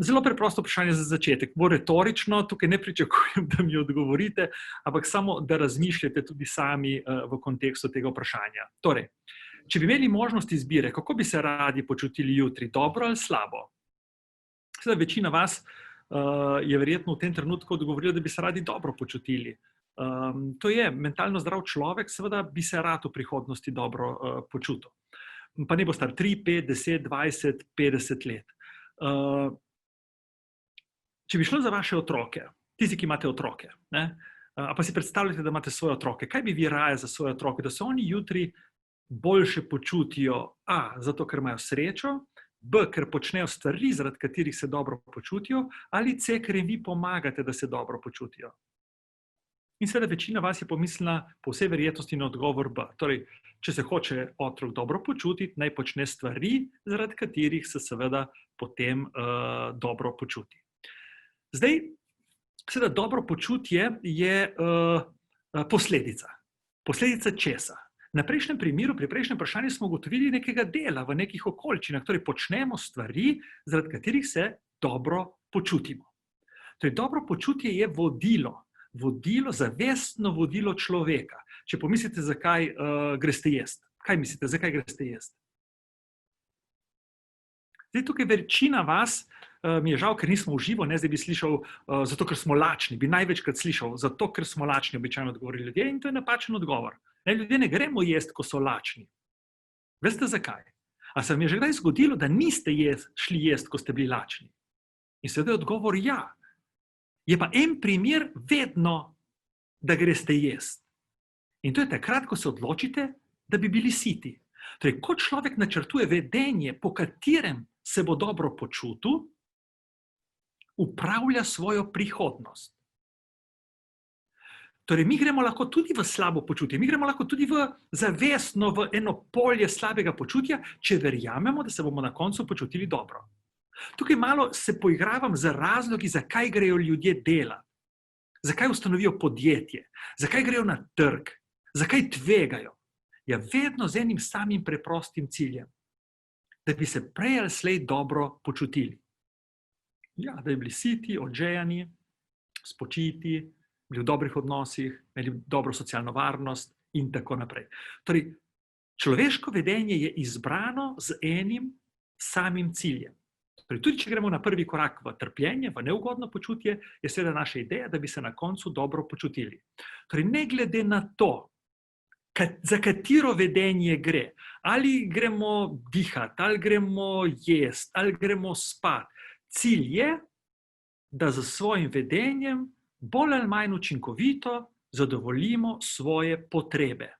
Zelo preprosto vprašanje za začetek. Bo retorično, tukaj ne pričakujem, da mi odgovorite, ampak samo, da razmišljate tudi sami v kontekstu tega vprašanja. Torej, če bi imeli možnost izbire, kako bi se radi počutili jutri, dobro ali slabo? Seveda, večina vas je verjetno v tem trenutku odgovorila, da bi se radi dobro počutili. To je mentalno zdrav človek, seveda bi se rad v prihodnosti dobro počutil. Pa ne bo star 3, 5, 10, 20, 50 let. Če bi šlo za vaše otroke, tisti, ki imate otroke, pa si predstavljate, da imate svoje otroke, kaj bi vi raje za svoje otroke, da se oni jutri boljše počutijo, A, zato ker imajo srečo, B, ker počnejo stvari, zaradi katerih se dobro počutijo, ali C, ker jim vi pomagate, da se dobro počutijo. In seveda večina vas je pomislila po vsej verjetnosti na odgovor B. Torej, če se hoče otrok dobro počutiti, naj počne stvari, zaradi katerih se seveda potem dobro počuti. Zdaj, seveda dobro počutje je posledica. Posledica česa? Na prejšnjem primeru, pri prejšnjem vprašanju smo ugotovili nekega dela v nekih okoliščinah, torej počnemo stvari, zaradi katerih se dobro počutimo. Torej, dobro počutje je vodilo, zavestno vodilo človeka. Če pomislite, zakaj greste jesti. Kaj mislite, zakaj greste jesti? Zdaj, tukaj večina vas, mi je žal, ker nismo v živo, zdaj bi slišal, zato ker smo lačni, bi največkrat slišal, zato ker smo lačni, običajno odgovorili ljudje, in to je napačen odgovor. Ljudje ne gremo jesti, ko so lačni. Veste zakaj? A se vam je že kdaj zgodilo, da niste šli jesti, ko ste bili lačni? In seveda je odgovor ja. Je pa en primer vedno, da greste jesti. In to je takrat, ko se odločite, da bi bili siti. Torej, ko človek načrtuje vedenje, po katerem se bo dobro počutil, upravlja svojo prihodnost. Torej, mi gremo lahko tudi v slabo počutje, mi gremo lahko tudi zavestno v eno polje slabega počutja, če verjamemo, da se bomo na koncu počutili dobro. Tukaj malo se poigravam z razlogi, zakaj grejo ljudje delati, zakaj ustanovijo podjetje, zakaj grejo na trg, zakaj tvegajo. Ja, vedno z enim samim preprostim ciljem, da bi se prej ali slej dobro počutili. Ja, da bi bili siti, odžejani, spočiti, bili v dobrih odnosih, imeli dobro socialno varnost in tako naprej. Torej, človeško vedenje je izbrano z enim samim ciljem. Torej, tudi če gremo na prvi korak v trpljenje, v neugodno počutje, je seveda naša ideja, da bi se na koncu dobro počutili. Torej, ne glede na to, za katero vedenje gre, ali gremo dihati, ali gremo jesti, ali gremo spat, cilj je, da z svojim vedenjem bolj ali manj učinkovito zadovoljimo svoje potrebe.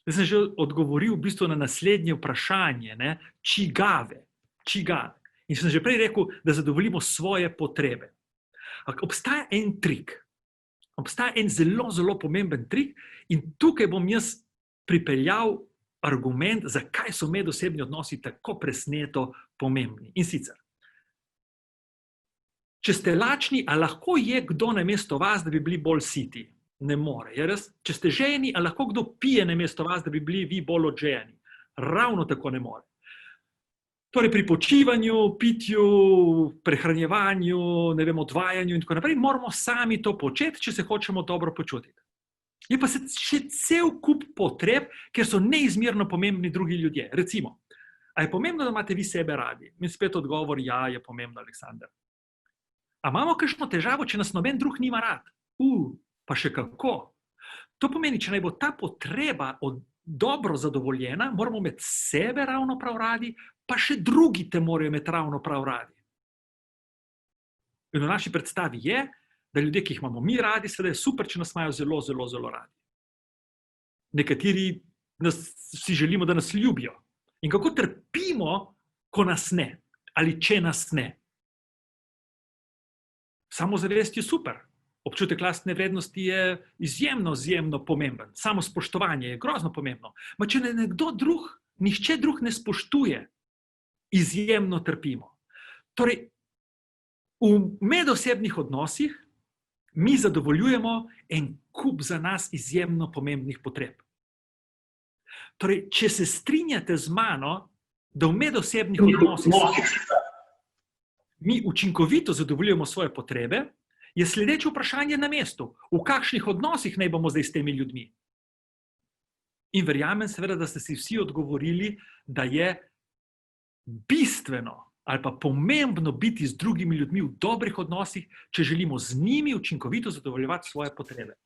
Zdaj sem že odgovoril v bistvu na naslednje vprašanje, čigave. In sem že prej rekel, da zadovoljimo svoje potrebe. Obstaja en trik, obstaja en zelo, zelo pomemben trik in tukaj bom jaz pripeljal argument, zakaj so medosebni odnosi tako presneto pomembni. In sicer, če ste lačni, a lahko je kdo namesto vas, da bi bili bolj siti? Ne more. Če ste žejeni, a lahko kdo pije namesto vas, da bi bili vi bolj odžejeni? Ravno tako ne more. Torej pri počivanju, pitju, prehranjevanju, odvajanju in tako naprej, moramo sami to početi, če se hočemo dobro počutiti. Je pa še cel kup potreb, ker so neizmerno pomembni drugi ljudje. Recimo, a je pomembno, da imate vi sebe radi? In spet odgovor, ja, je pomembno, Aleksander. A imamo kakšno težavo, če nas noben drug nima rad? Pa še kako. To pomeni, če naj bo ta potreba dobro zadovoljena, moramo imeti sebe ravno prav radi, pa še drugi te morajo imeti ravno prav radi. In v naši predstavi je, da ljudje, ki jih imamo mi radi, seveda je super, če nas imajo zelo, zelo, zelo radi. Nekateri si želimo, da nas ljubijo. In kako trpimo, ko nas ne, ali če nas ne. Samozavest je super. Občutek lastne vrednosti je izjemno, izjemno pomemben. Samospoštovanje je grozno pomembno. Ma če nekdo drug, nihče drug ne spoštuje, izjemno trpimo. Torej, v medosebnih odnosih mi zadovoljujemo en kup za nas izjemno pomembnih potreb. Torej, če se strinjate z mano, da v medosebnih odnosih mi učinkovito zadovoljujemo svoje potrebe, je sledeče vprašanje na mestu. V kakšnih odnosih naj bomo zdaj s temi ljudmi? In verjamem seveda, da ste si vsi odgovorili, da je bistveno ali pa pomembno biti z drugimi ljudmi v dobrih odnosih, če želimo z njimi učinkovito zadovoljevati svoje potrebe.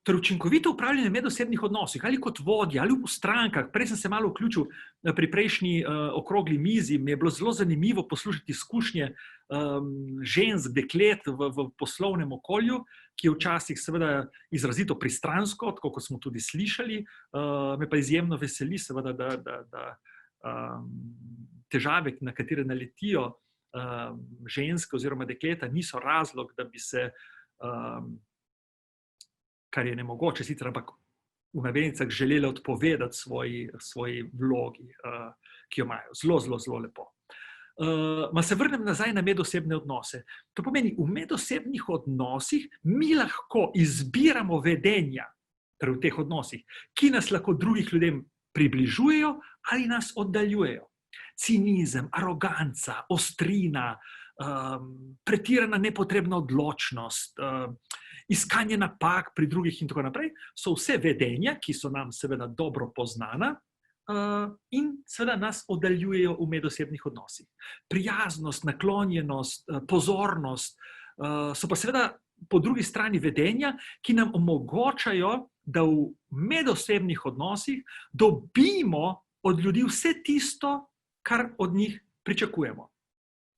Torej, učinkovito upravljanje v medosebnih odnosih, ali kot vodja, ali v strankah. Prej sem se malo vključil pri prejšnji okrogli mizi, mi je bilo zelo zanimivo poslušati izkušnje žensk, deklet v poslovnem okolju, ki je včasih seveda izrazito pristransko, tako kot smo tudi slišali. Me pa izjemno veseli, seveda, da težave, na katere naletijo ženske oziroma dekleta, niso razlog, da bi se kar je nemogoče, sicer, ampak v navednicah želeli odpovedati svoji vlogi, ki jo imajo. Zelo, zelo, zelo lepo. Se vrnem nazaj na medosebne odnose. To pomeni, v medosebnih odnosih mi lahko izbiramo vedenja, torej v teh odnosih, ki nas lahko drugih ljudem približujejo ali nas oddaljujejo. Cinizem, aroganca, ostrina, pretirana nepotrebna odločnost, iskanje napak pri drugih in tako naprej, so vse vedenja, ki so nam seveda dobro poznana in seveda nas oddaljujejo v medosebnih odnosih. Prijaznost, naklonjenost, pozornost so pa seveda po drugi strani vedenja, ki nam omogočajo, da v medosebnih odnosih dobimo od ljudi vse tisto, kar od njih pričakujemo.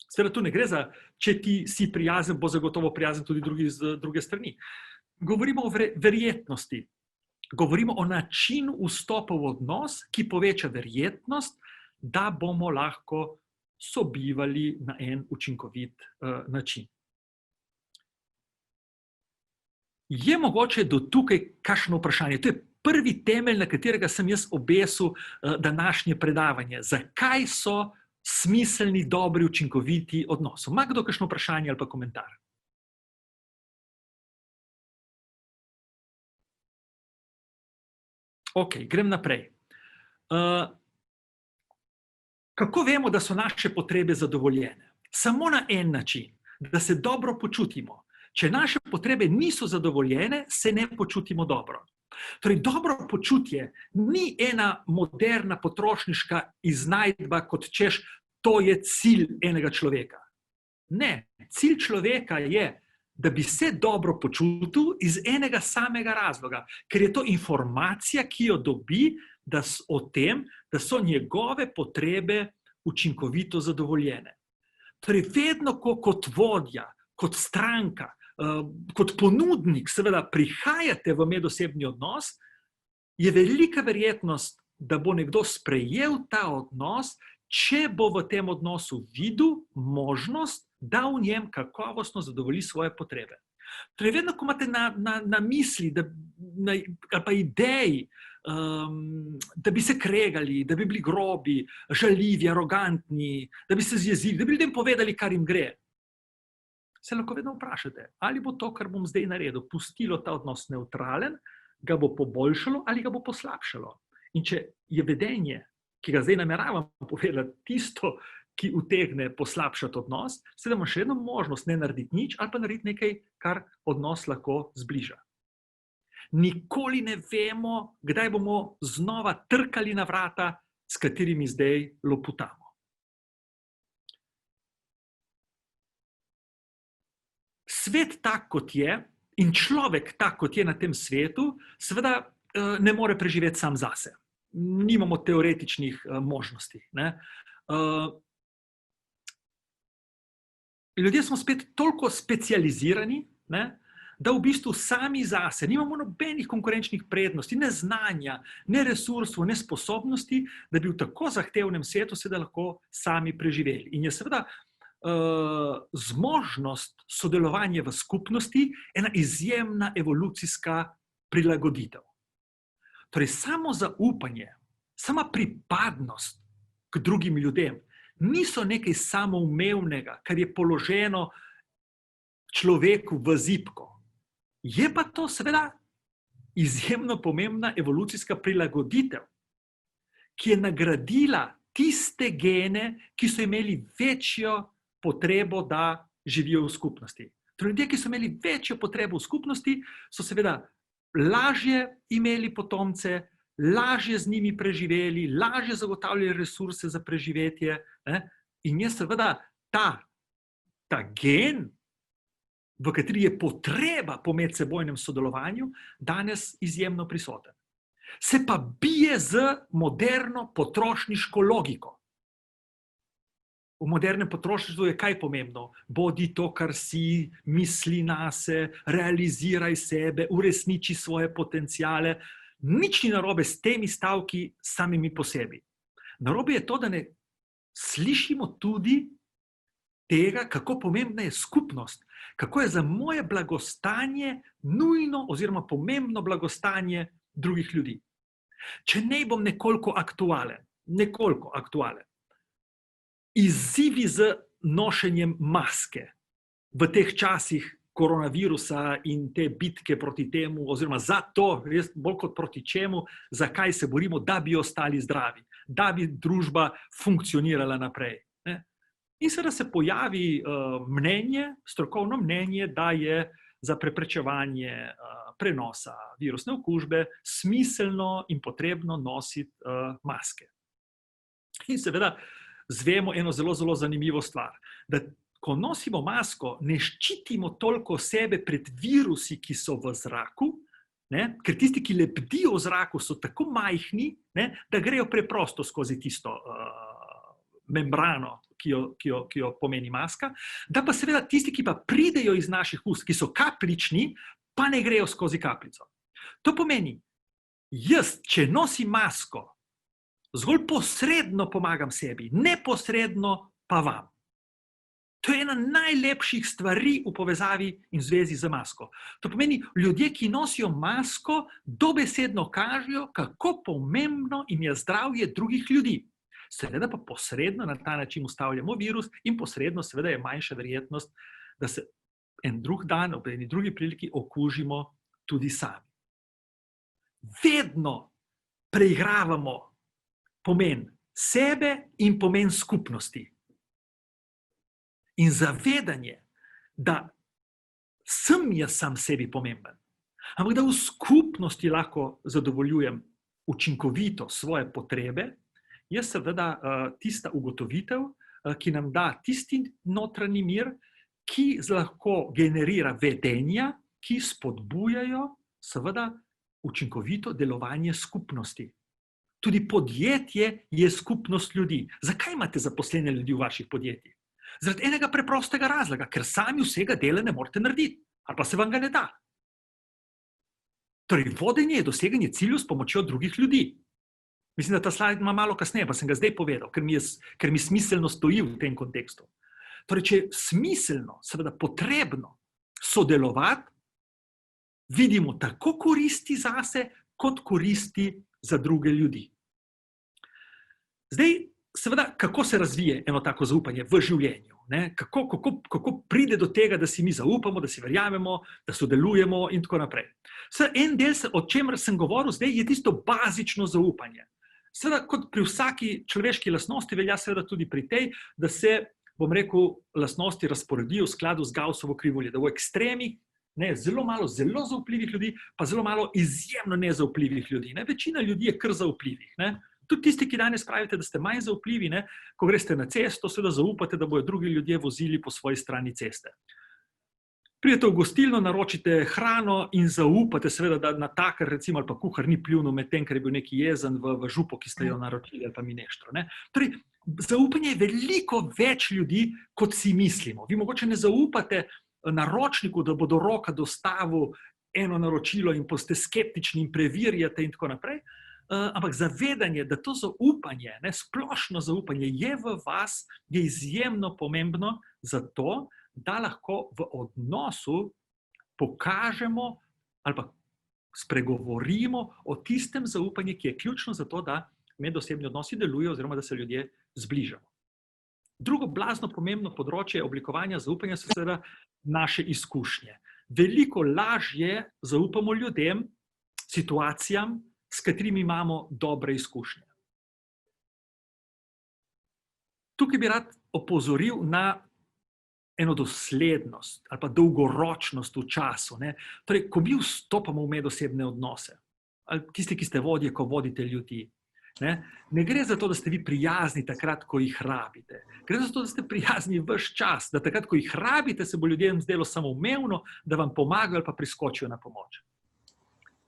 Seveda tu ne gre za, če ti si prijazen, bo zagotovo prijazen tudi z druge strani. Govorimo o verjetnosti. Govorimo o načinu vstopa v odnos, ki poveča verjetnost, da bomo lahko sobivali na en učinkovit način. Je mogoče do tukaj kakšno vprašanje? To je prvi temelj, na katerega sem jaz obesil današnje predavanje. Zakaj so smiselni, dobri, učinkoviti odnosi? Ima kdo kakšno vprašanje ali pa komentar? Ok, grem naprej. Kako vemo, da so naše potrebe zadovoljene? Samo na en način, da se dobro počutimo. Če naše potrebe niso zadovoljene, se ne počutimo dobro. Torej, dobro počutje ni ena moderna potrošniška iznajdba, kot češ, to je cilj enega človeka. Ne, cilj človeka je, da bi se dobro počutil iz enega samega razloga, ker je to informacija, ki jo dobi o tem, da so njegove potrebe učinkovito zadovoljene. Torej, vedno, ko kot vodja, kot stranka, kot ponudnik, seveda prihajate v medosebni odnos, je velika verjetnost, da bo nekdo sprejel ta odnos, če bo v tem odnosu videl možnost, da v njem kakovostno zadovolji svoje potrebe. Torej, vedno, ko imate na misli, ali pa ideji, da bi se kregali, da bi bili grobi, žaljivi, arogantni, da bi se zjezili, da bi ljudem povedali, kar jim gre, se lahko vedno vprašate, ali bo to, kar bom zdaj naredil, pustilo ta odnos nevtralen, ga bo poboljšalo ali ga bo poslabšalo. In če je vedenje, ki ga zdaj nameravam povedati, tisto, ki utegne poslabšati odnos, se da ima še vedno možnost ne narediti nič ali pa narediti nekaj, kar odnos lahko zbliža. Nikoli ne vemo, kdaj bomo znova trkali na vrata, s katerimi zdaj loputamo. Svet tak, kot je, in človek tak, kot je na tem svetu, seveda ne more preživeti sam zase. Nimamo teoretičnih možnosti. Ljudje smo spet toliko specializirani, da v bistvu sami zase nimamo nobenih konkurenčnih prednosti, ne znanja, ne resursov, ne sposobnosti, da bi v tako zahtevnem svetu seveda lahko sami preživeli. In je seveda zmožnost sodelovanja v skupnosti ena izjemna evolucijska prilagoditev. Torej, samo zaupanje, sama pripadnost k drugim ljudem niso nekaj samoumevnega, kar je položeno človeku v zibko. Je pa to seveda izjemno pomembna evolucijska prilagoditev, ki je nagradila tiste gene, ki so imeli večjo potrebo, da živijo v skupnosti. Torej, ljudje, ki so imeli večjo potrebo v skupnosti, so seveda lažje imeli potomce, lažje z njimi preživeli, lažje zagotavljali resurse za preživetje. In je seveda ta gen, v kateri je potreba po medsebojnem sodelovanju, danes izjemno prisoten. Se pa bije z moderno potrošniško logiko. V modernem potrošništvu je kaj pomembno? Bodi to, kar si, misli nase, realiziraj sebe, uresniči svoje potenciale. Nič ni narobe s temi stavki samimi po sebi. Narobe je to, da ne slišimo tudi tega, kako pomembna je skupnost, kako je za moje blagostanje nujno oziroma pomembno blagostanje drugih ljudi. Če ne bom nekoliko aktualen, izzivi z nošenjem maske v teh časih koronavirusa in te bitke proti temu, oziroma za to, res bolj kot proti čemu, zakaj se borimo, da bi ostali zdravi, da bi družba funkcionirala naprej. In seveda se pojavi strokovno mnenje, da je za preprečevanje prenosa virusne okužbe smiselno in potrebno nositi maske. In seveda zvemo eno zelo, zelo zanimivo stvar, da ko nosimo masko, ne ščitimo toliko sebe pred virusi, ki so v zraku, ker tisti, ki lebdijo v zraku, so tako majhni, da grejo preprosto skozi tisto membrano, ki jo pomeni maska, da pa seveda tisti, ki pa pridejo iz naših ust, ki so kapljični, pa ne grejo skozi kapljico. To pomeni, jaz, če nosim masko, zgolj posredno pomagam sebi, neposredno pa vam. To je ena najlepših stvari v povezavi in zvezi z masko. To pomeni, ljudje, ki nosijo masko, dobesedno kažejo, kako pomembno jim je zdravje drugih ljudi. Seveda pa posredno na ta način ustavljamo virus in posredno seveda je manjša verjetnost, da se en drug dan, ob eni drugi priliki okužimo tudi sami. Vedno preigravamo pomen sebe in pomen skupnosti. In zavedanje, da sem jaz sam sebi pomemben, ampak da v skupnosti lahko zadovoljujem učinkovito svoje potrebe, je seveda tista ugotovitev, ki nam da tisti notranji mir, ki lahko generira vedenja, ki spodbujajo seveda učinkovito delovanje skupnosti. Tudi podjetje je skupnost ljudi. Zakaj imate zaposlene ljudi v vaših podjetjih? Zaradi enega preprostega razloga, ker sami vsega dela ne morete narediti, ali pa se vam ga ne da. Torej, vodenje je doseganje ciljev s pomočjo drugih ljudi. Mislim, da ta slajd ima malo kasneje, pa sem ga zdaj povedal, ker mi smiselno stoji v tem kontekstu. Torej, če je smiselno, seveda potrebno sodelovati, vidimo tako koristi zase, kot koristi za druge ljudi. Zdaj, seveda, kako se razvije eno tako zaupanje v življenju? Kako pride do tega, da si mi zaupamo, da si verjamemo, da sodelujemo in tako naprej. En del, o čemer sem govoril zdaj, je tisto bazično zaupanje. Seveda, kot pri vsaki človeški lastnosti, velja seveda tudi pri tej, da se, bom rekel, lastnosti razporedijo v skladu z Gaussovo krivuljo, da v ekstremih zelo malo zelo zaupljivih ljudi, pa zelo malo izjemno nezaupljivih ljudi. Večina ljudi je kar zaupljivih. Tudi tisti, ki danes pravite, da ste manj zaupljivi, ko greste na cesto, seveda zaupate, da bodo drugi ljudje vozili po svoji strani ceste. Pridete v gostilno, naročite hrano in zaupate seveda, da natakar recimo ali pa kuhar ni pljunil med tem, ker je bil neki jezen v župo, ki ste jo naročili ali pa mineštro. Torej, zaupanje je veliko več ljudi, kot si mislimo. Vi mogoče ne zaupate naročniku, da bo do roka dostavil eno naročilo in boste skeptični in preverjate in tako naprej. Ampak zavedanje, da to zaupanje, splošno zaupanje je v vas, je izjemno pomembno zato, da lahko v odnosu pokažemo ali pa spregovorimo o tistem zaupanju, ki je ključno za to, da medosebni odnosi delujejo oziroma da se ljudje zbližamo. Drugo blazno pomembno področje oblikovanja zaupanja so seveda naše izkušnje. Veliko lažje zaupamo ljudem, situacijam, s katerimi imamo dobre izkušnje. tukaj bi rad opozoril na eno doslednost ali pa dolgoročnost v času. Ne? Torej, ko mi vstopamo v medosebne odnose, ali tisti, ki ste vodje, ko vodite ljudi, ne gre za to, da ste vi prijazni takrat, ko jih rabite. Gre za to, da ste prijazni ves čas, da takrat, ko jih rabite, se bo ljudem zdelo samoumevno, da vam pomagajo ali pa priskočijo na pomoč.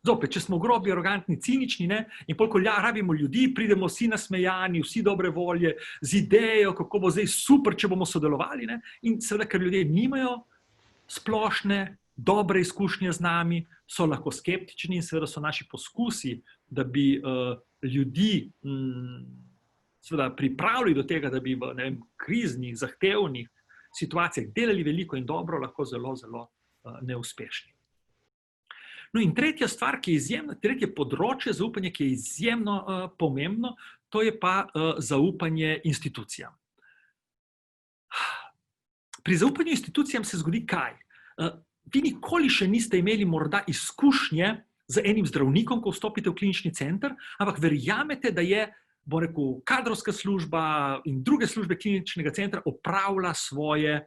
Zopet, če smo grobi, arogantni, cinični, ne? In ko rabimo ljudi, pridemo vsi nasmejani, vsi dobre volje, z idejo, kako bo zdaj super, če bomo sodelovali. Ne? In seveda, ker ljudje nimajo splošne, dobre izkušnje z nami, so lahko skeptični in seveda so naši poskusi, da bi ljudi seveda pripravili do tega, da bi v kriznih, zahtevnih situacijah delali veliko in dobro, lahko zelo, zelo neuspešni. No in tretja stvar, tretje področje zaupanja, ki je izjemno pomembno, to je pa zaupanje institucijam. Pri zaupanju institucijam se zgodi kaj? Vi nikoli še niste imeli morda izkušnje z enim zdravnikom, ko vstopite v klinični center, ampak verjamete, da je, bom rekel, kadrovska služba in druge službe kliničnega centra opravlja svoje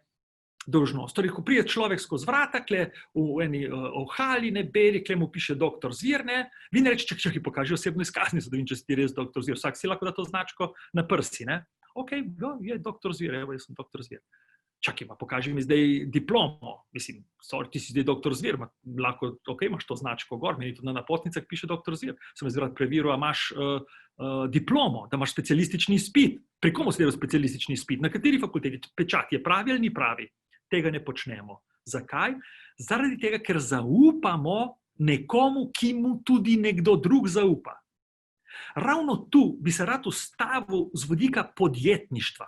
dolžnost. Torej, ko pride človek skozi vrata, kle v eni ohali, beli, kle mu piše doktor Zvir, vi ne rečete, če pokaže osebno izkaznico, da vem, če si ti res doktor Zvir. Vsak si lahko da to značko na prsi. Ok, je doktor Zvir, evo, jaz sem doktor Zvir. Čakaj, pa pokaži mi zdaj diplomo. Mislim, ti si zdaj doktor Zvir, lahko, ok, imaš to značko gor, meni tudi na napotnicah piše doktor Zvir. Sem jaz rad preveril, a imaš diplomo, da imaš specialistični izpit. Pri komu si delal specialistični izpit? Na kateri fakulteti? Pečat je pravi ali ni pravi? Tega ne počnemo. Zakaj? Zaradi tega, ker zaupamo nekomu, ki mu tudi nekdo drug zaupa. Ravno tu bi se rad ustavil z vidika podjetništva.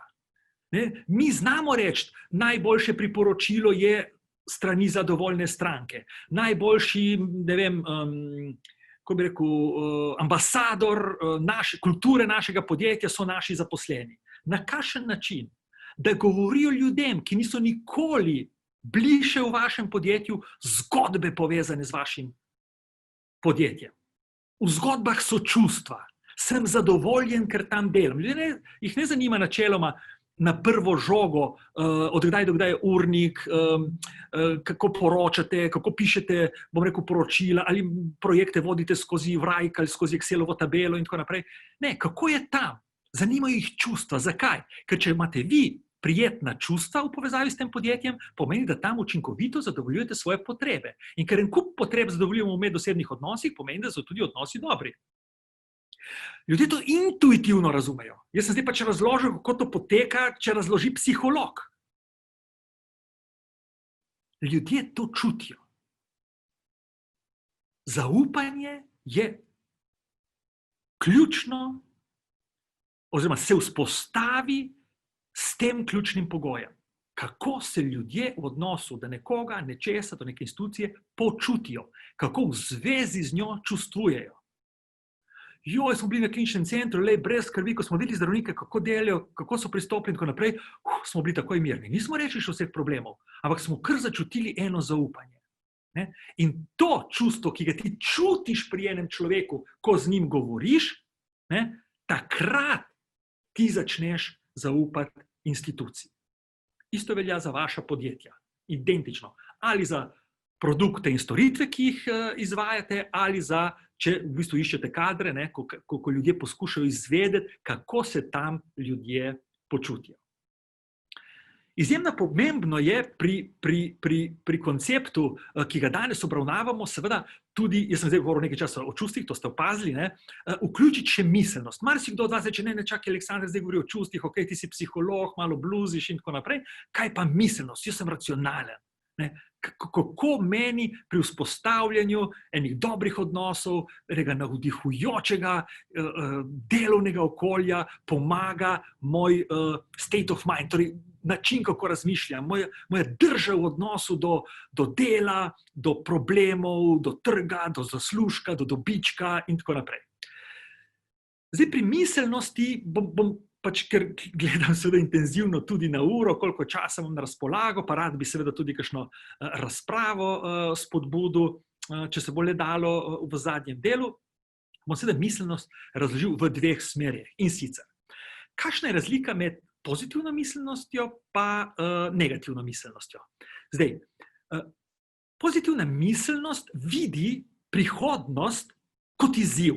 Mi znamo reči, najboljše priporočilo je strani zadovoljne stranke. Najboljši, ne vem, ko bi rekel, ambasador kulture našega podjetja so naši zaposleni. Na kakšen način? Da govorijo ljudem, ki niso nikoli bili še v vašem podjetju, zgodbe povezane z vašim podjetjem. V zgodbah so čustva. Sem zadovoljen, ker tam delam. Jih ne zanima načeloma na prvo žogo, od kdaj do kdaj je urnik, kako poročate, kako pišete, bom rekel, poročila, ali projekte vodite skozi Wrike ali skozi Excelovo tabelo in tako naprej. Ne, kako je tam? Zanimajo jih čustva. Zakaj? Ker če imate vi prijetna čustva v povezavi s tem podjetjem, pomeni, da tam učinkovito zadovoljujete svoje potrebe. In ker en kup potreb zadovoljujemo v medosebnih odnosih, pomeni, da so tudi odnosi dobri. Ljudje to intuitivno razumejo. Jaz sem zdaj pač razložil, kako to poteka, če razloži psiholog. Ljudje to čutijo. Zaupanje je ključno, oziroma se vzpostavi s tem ključnim pogojem. Kako se ljudje v odnosu do nekoga, nečesa, do neke institucije počutijo, kako v zvezi z njo čustvujejo. Smo bili na kliničnem centru, brez skrbi, ko smo videli zdravnike, kako delajo, kako so pristopili in tako naprej, smo bili takoj mirni. Nismo rešili še vseh problemov, ampak smo kar začutili eno zaupanje. In to čustvo, ki ga ti čutiš pri enem človeku, ko z njim govoriš, takrat ti začneš zaupati instituciji. Isto velja za vaša podjetja. Identično. Ali za produkte in storitve, ki jih izvajate, ali za, če v bistvu iščete kadre, ko ljudje poskušajo izvedeti, kako se tam ljudje počutijo. Izjemno pomembno je pri konceptu, ki ga danes obravnavamo, seveda tudi, jaz sem zdaj govoril nekaj časa o čustvih, to ste opazili, vključiti še miselnost. Marsikdo od vas reče, ne, čakaj, Aleksandar zdaj govori o čustvih, ok, ti si psiholog, malo bluziš in tako naprej. Kaj pa miselnost? Jaz sem racionalen. Kako meni pri vzpostavljanju enih dobrih odnosov, enega navdihujočega delovnega okolja pomaga moj state of mind, torej način, kako razmišljam, moja drža v odnosu do dela, do problemov, do trga, do zaslužka, do dobička in tako naprej. Zdaj pri miselnosti bom pač, ker gledam seveda intenzivno tudi na uro, koliko časa imam na razpolago, pa rad bi seveda tudi kakšno razpravo spodbudil, če se bo le dalo v zadnjem delu, bom seveda miselnost razložil v dveh smerih. In sicer, kakšna je razlika med pozitivno miselnostjo pa negativno miselnostjo. Zdaj, pozitivna miselnost vidi prihodnost kot izziv.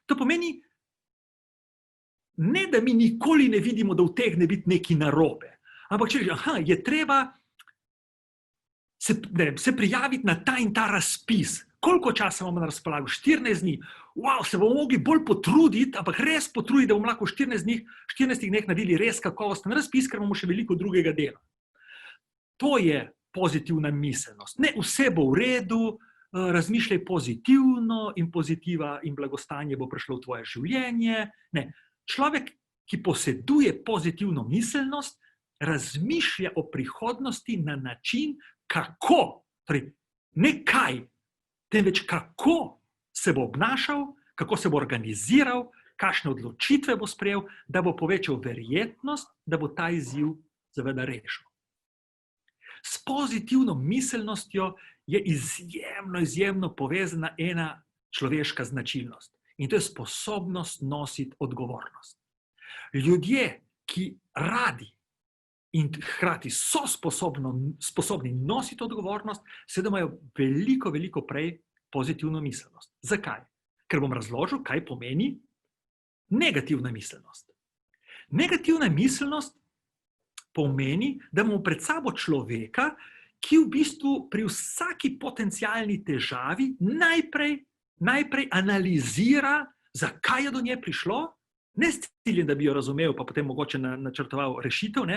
To pomeni, ne da mi nikoli ne vidimo, da utegne biti nekaj narobe, ampak če je treba se prijaviti na ta in ta razpis. Koliko časa imamo na razpolago? 14 dni. Wow, se bomo mogli bolj potruditi, ampak res potruditi, da bomo lahko v 14 dneh naredili res kakovosten razpis, ker imamo še veliko drugega dela. To je pozitivna miselnost. Ne, vse bo v redu, razmišljaj pozitivno in pozitiva in blagostanje bo prišlo v tvoje življenje. Ne, človek, ki poseduje pozitivno miselnost, razmišlja o prihodnosti na način, kako, torej ne kaj, temveč kako se bo obnašal, kako se bo organiziral, kakšne odločitve bo sprejel, da bo povečal verjetnost, da bo ta izziv seveda rešil. S pozitivno miselnostjo je izjemno povezana ena človeška značilnost in to je sposobnost nositi odgovornost. Ljudje, ki radi in hkrati so sposobni nositi odgovornost, seveda imajo veliko prej pozitivno miselnost. Zakaj? Ker bom razložil, kaj pomeni negativna miselnost. Negativna miselnost pomeni, da imamo pred sabo človeka, ki v bistvu pri vsaki potencialni težavi najprej analizira, zakaj je do nje prišlo, ne s ciljem, da bi jo razumel, pa potem mogoče načrtoval rešitev,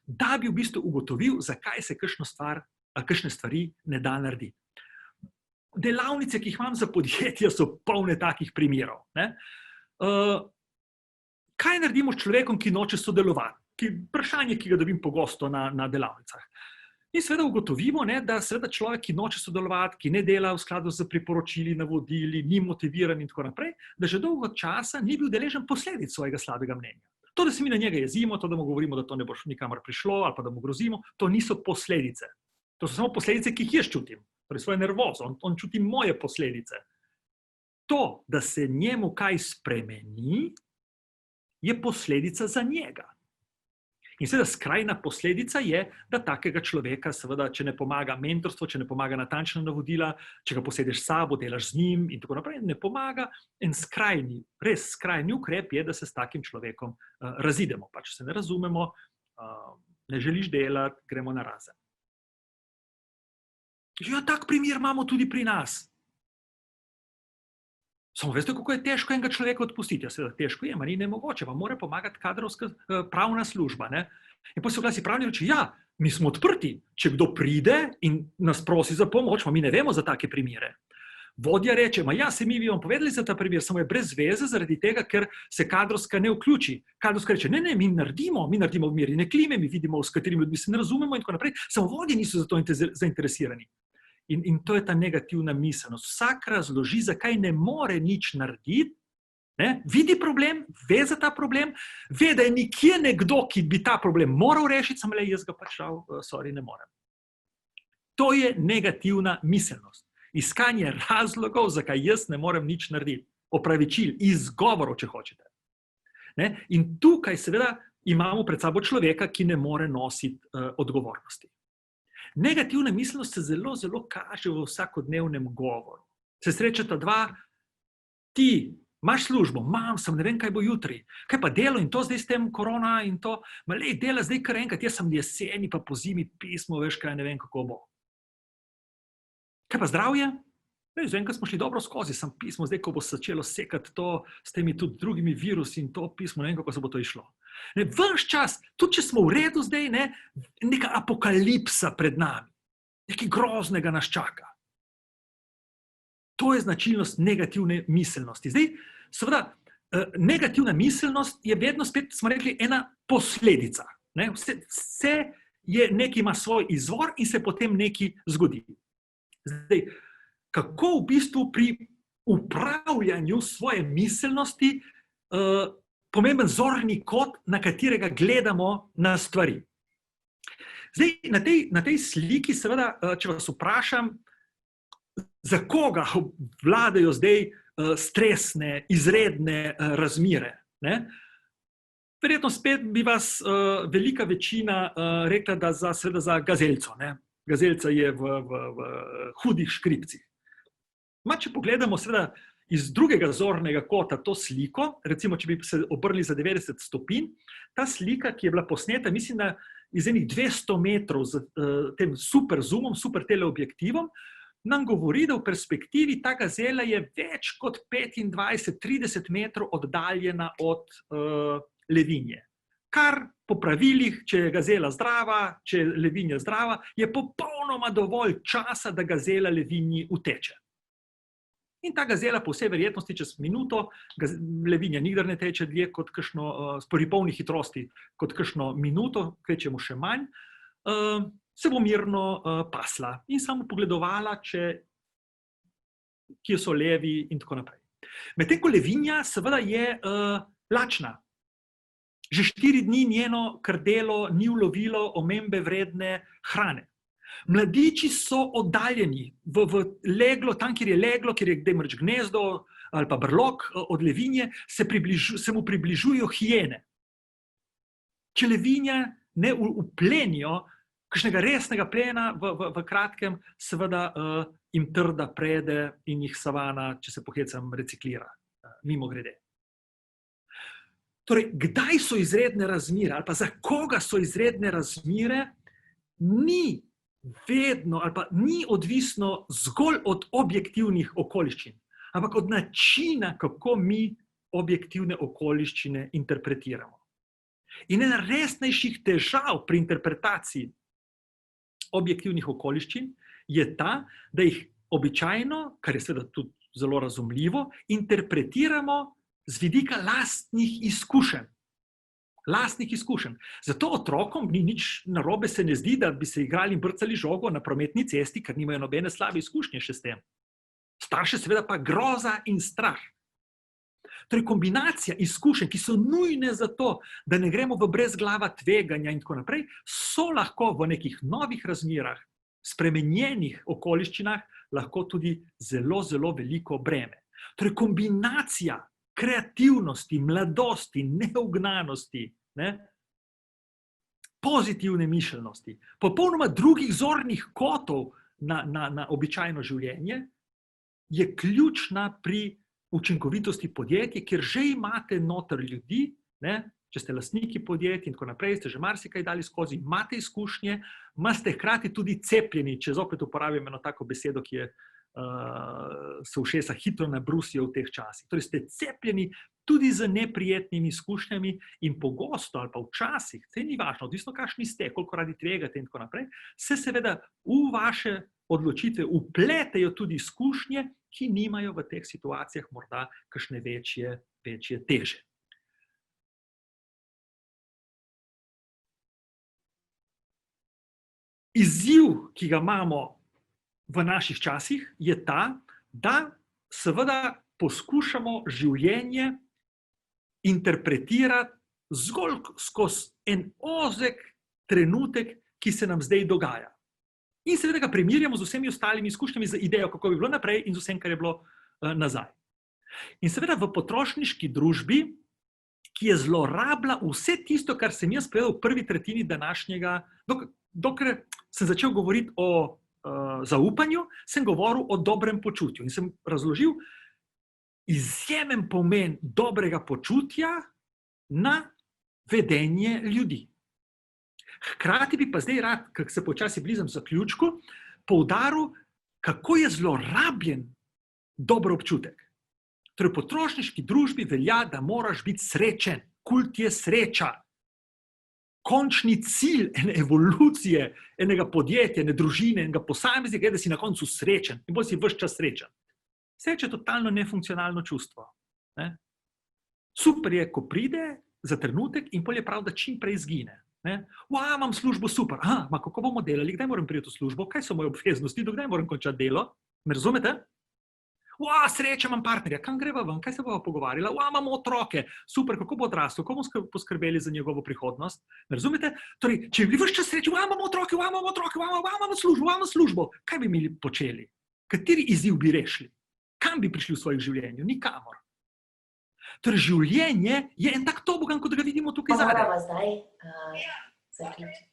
da bi v bistvu ugotovil, zakaj se kakšne stvari ne da narediti. Delavnice, ki jih imam za podjetja, so polne takih primerov. Kaj naredimo s človekom, ki noče sodelovati? Vprašanje, ki ga dobim pogosto na delavnicah. In seveda ugotovimo, da seveda človek, ki noče sodelovati, ki ne dela v skladu z priporočili, navodili, ni motiviran in tako naprej, da že dolgo časa ni bil deležen posledic svojega slabega mnenja. To, da se mi na njega jezimo, to, da mu govorimo, da to ne bo nikamor prišlo ali pa da mu grozimo, to niso posledice. To so samo posledice, ki jih jaz čutim. Torej svoje nervozo, on čuti moje posledice. To, da se njemu kaj spremeni, je posledica za njega. In seveda skrajna posledica je, da takega človeka, seveda, če ne pomaga mentorstvo, če ne pomaga natančna navodila, če ga posedeš s sabo, delaš z njim in tako naprej, ne pomaga. En res skrajni ukrep je, da se s takim človekom razidemo. Pa če se ne razumemo, ne želiš delati, gremo na razen. Ja, tak primer imamo tudi pri nas. Samo veste, kako je težko enega človeka odpustiti? Ja, seveda težko je, ni nemogoče, pa mora pomagati kadrovska pravna služba. In pa se oglasi pravni reči, ja, mi smo odprti, če kdo pride in nas prosi za pomoč, mi ne vemo za take primere. Vodja reče, ja, se mi bi vam povedali za ta primer, samo je brez veze zaradi tega, ker se kadrovska ne vključi. Kadrovska reče, ne, mi naredimo umirjene klime, mi vidimo, s katerimi ljudmi se ne razumemo in tako naprej, samo vodje niso za to zainteresirani. In to je ta negativna miselnost. Vsak razloži, zakaj ne more nič narediti, vidi problem, ve za ta problem, ve, da je nekje nekdo, ki bi ta problem moral rešiti, samo jaz ga pač ne morem. To je negativna miselnost. Iskanje razlogov, zakaj jaz ne morem nič narediti. Opravičil, izgovorov, če hočete. In tukaj seveda imamo pred sabo človeka, ki ne more nositi odgovornosti. Negativna miselnost se zelo kaže v vsakodnevnem govoru. Se srečata dva, ti imaš službo, sem, ne vem, kaj bo jutri. Kaj pa delo in to zdaj s tem korona in to? Dela zdaj kar enkrat, jaz sem jeseni pa po zimi pismo, veš kaj, ne vem, kako bo. Kaj pa zdravje? Enkrat smo šli dobro skozi, sem pismo, zdaj, ko bo začelo sekati to s temi tudi drugimi virusi in to pismo, ne vem, kako se bo to išlo. Ves čas, tudi če smo v redu zdaj, neka apokalipsa pred nami. Nekaj groznega nas čaka. To je značilnost negativne miselnosti. Zdaj, seveda, negativna miselnost je vedno spet, smo rekli, ena posledica. Vse je nekaj ima svoj izvor in se potem nekaj zgodi. Zdaj, kako v bistvu pri upravljanju svoje miselnosti pomemben zorni kot, na katerega gledamo na stvari. Zdaj, na tej sliki, seveda, če vas vprašam, za koga vladajo zdaj stresne, izredne razmere, Verjetno spet bi vas velika večina rekla, da seveda za gazelco. Ne? Gazelca je v hudih škripcih. Če pogledamo seveda iz drugega zornega kota to sliko, recimo, če bi se obrnili za 90 stopinj, ta slika, ki je bila posneta, mislim, da iz enih 200 metrov z tem super zoomom, super teleobjektivom, nam govori, da v perspektivi ta gazela je več kot 25-30 metrov oddaljena od levinje. Kar po pravilih, če je gazela zdrava, če je levinja zdrava, je popolnoma dovolj časa, da gazela levinji uteče. In ta gazela po vsej verjetnosti čez minuto, levinja nikdar ne teče dlje kot pri polni hitrosti, kot kakšno minuto, kvečemo še manj, se bo mirno pasla in samo pogledovala, kje so levi in tako naprej. Medtem ko levinja seveda je lačna. Že 4 dni njeno krdelo ni ulovilo omembe vredne hrane. Mladiči so oddaljeni v leglo, tam, kjer je leglo, kjer je kdaj gnezdo ali pa brlog od levinje, se mu približujejo hijene. Če levinja ne uplenijo kakšnega resnega plena v kratkem, seveda jim trda prede in jih savana, če se pohecam, reciklira, mimo grede. Torej, kdaj so izredne razmere ali pa za koga so izredne razmere, ni vedno ali pa ni odvisno zgolj od objektivnih okoliščin, ampak od načina, kako mi objektivne okoliščine interpretiramo. In ena resnejših težav pri interpretaciji objektivnih okoliščin je ta, da jih običajno, kar je seveda tudi zelo razumljivo, interpretiramo z vidika lastnih izkušenj. Zato otrokom ni nič narobe, se ne zdi, da bi se igrali in brcali žogo na prometni cesti, ker nimajo nobene slabe izkušnje še s tem. Starše seveda pa groza in strah. Torej, kombinacija izkušenj, ki so nujne za to, da ne gremo v brezglava tveganja in tako naprej, so lahko v nekih novih razmerah, spremenjenih okoliščinah, lahko tudi zelo, zelo veliko breme. Torej, kombinacija kreativnosti, mladosti, neugnanosti, pozitivne mišljenosti, popolnoma drugih zornih kotov na običajno življenje, je ključna pri učinkovitosti podjetij, kjer že imate noter ljudi, če ste lastniki podjetij in tako naprej, ste že marsikaj dali skozi, imate izkušnje, ste hkrati tudi cepljeni, če zopet uporabim eno tako besedo, ki je se ušesa hitro nabrusijo v teh časih. Torej ste cepljeni tudi z neprijetnimi izkušnjami in pogosto ali pa včasih, saj ni važno, odvisno kakšni ste, koliko radi tvegate in tako naprej, se seveda v vaše odločitve vpletejo tudi izkušnje, ki nimajo v teh situacijah morda kakšne večje teže. Izziv, ki ga imamo v naših časih, je ta, da seveda poskušamo življenje interpretirati zgolj skozi en ozek trenutek, ki se nam zdaj dogaja. In seveda ga primerjamo z vsemi ostalimi izkušnjami, z idejo, kako bi bilo naprej in z vsem, kar je bilo nazaj. In seveda v potrošniški družbi, ki je zlorabila vse tisto, kar sem jaz povedal v prvi tretjini današnjega, dokler sem začel govoriti o zaupanju, sem govoril o dobrem počutju in sem razložil izjemen pomen dobrega počutja na vedenje ljudi. Hkrati bi pa zdaj rad, ker se počasi bližam zaključku, poudaril, kako je zlorabljen dober občutek. Torej, v potrošniški družbi velja, da moraš biti srečen, kult je sreča. Končni cilj ene evolucije, enega podjetja, ene družine, enega posameznika je, da si na koncu srečen in bolj si ves čas srečen. Sreča je totalno nefunkcionalno čustvo. Super je, ko pride za trenutek in bolj je prav, da čim prej izgine. Imam službo, super. Kako bomo delali, kdaj moram priti v službo, kaj so moje obveznosti, dokdaj moram končati delo? Me razumete? Sreča, imam partnerja, kam greva ven, kaj se bova pogovarjala? Imamo otroke, super, kako bo odrastel, kako bomo poskrbeli za njegovo prihodnost? Me razumete? Torej, če bi bili ves čas sreči, imamo otroke, imamo službo, kaj bi mi počeli? Kateri izziv bi rešili? Kam bi prišli v svojem življenju? Nikamor. Torej, življenje je en tak tobogan, kot ga vidimo tukaj zadaj. Moramo zdaj zaključiti.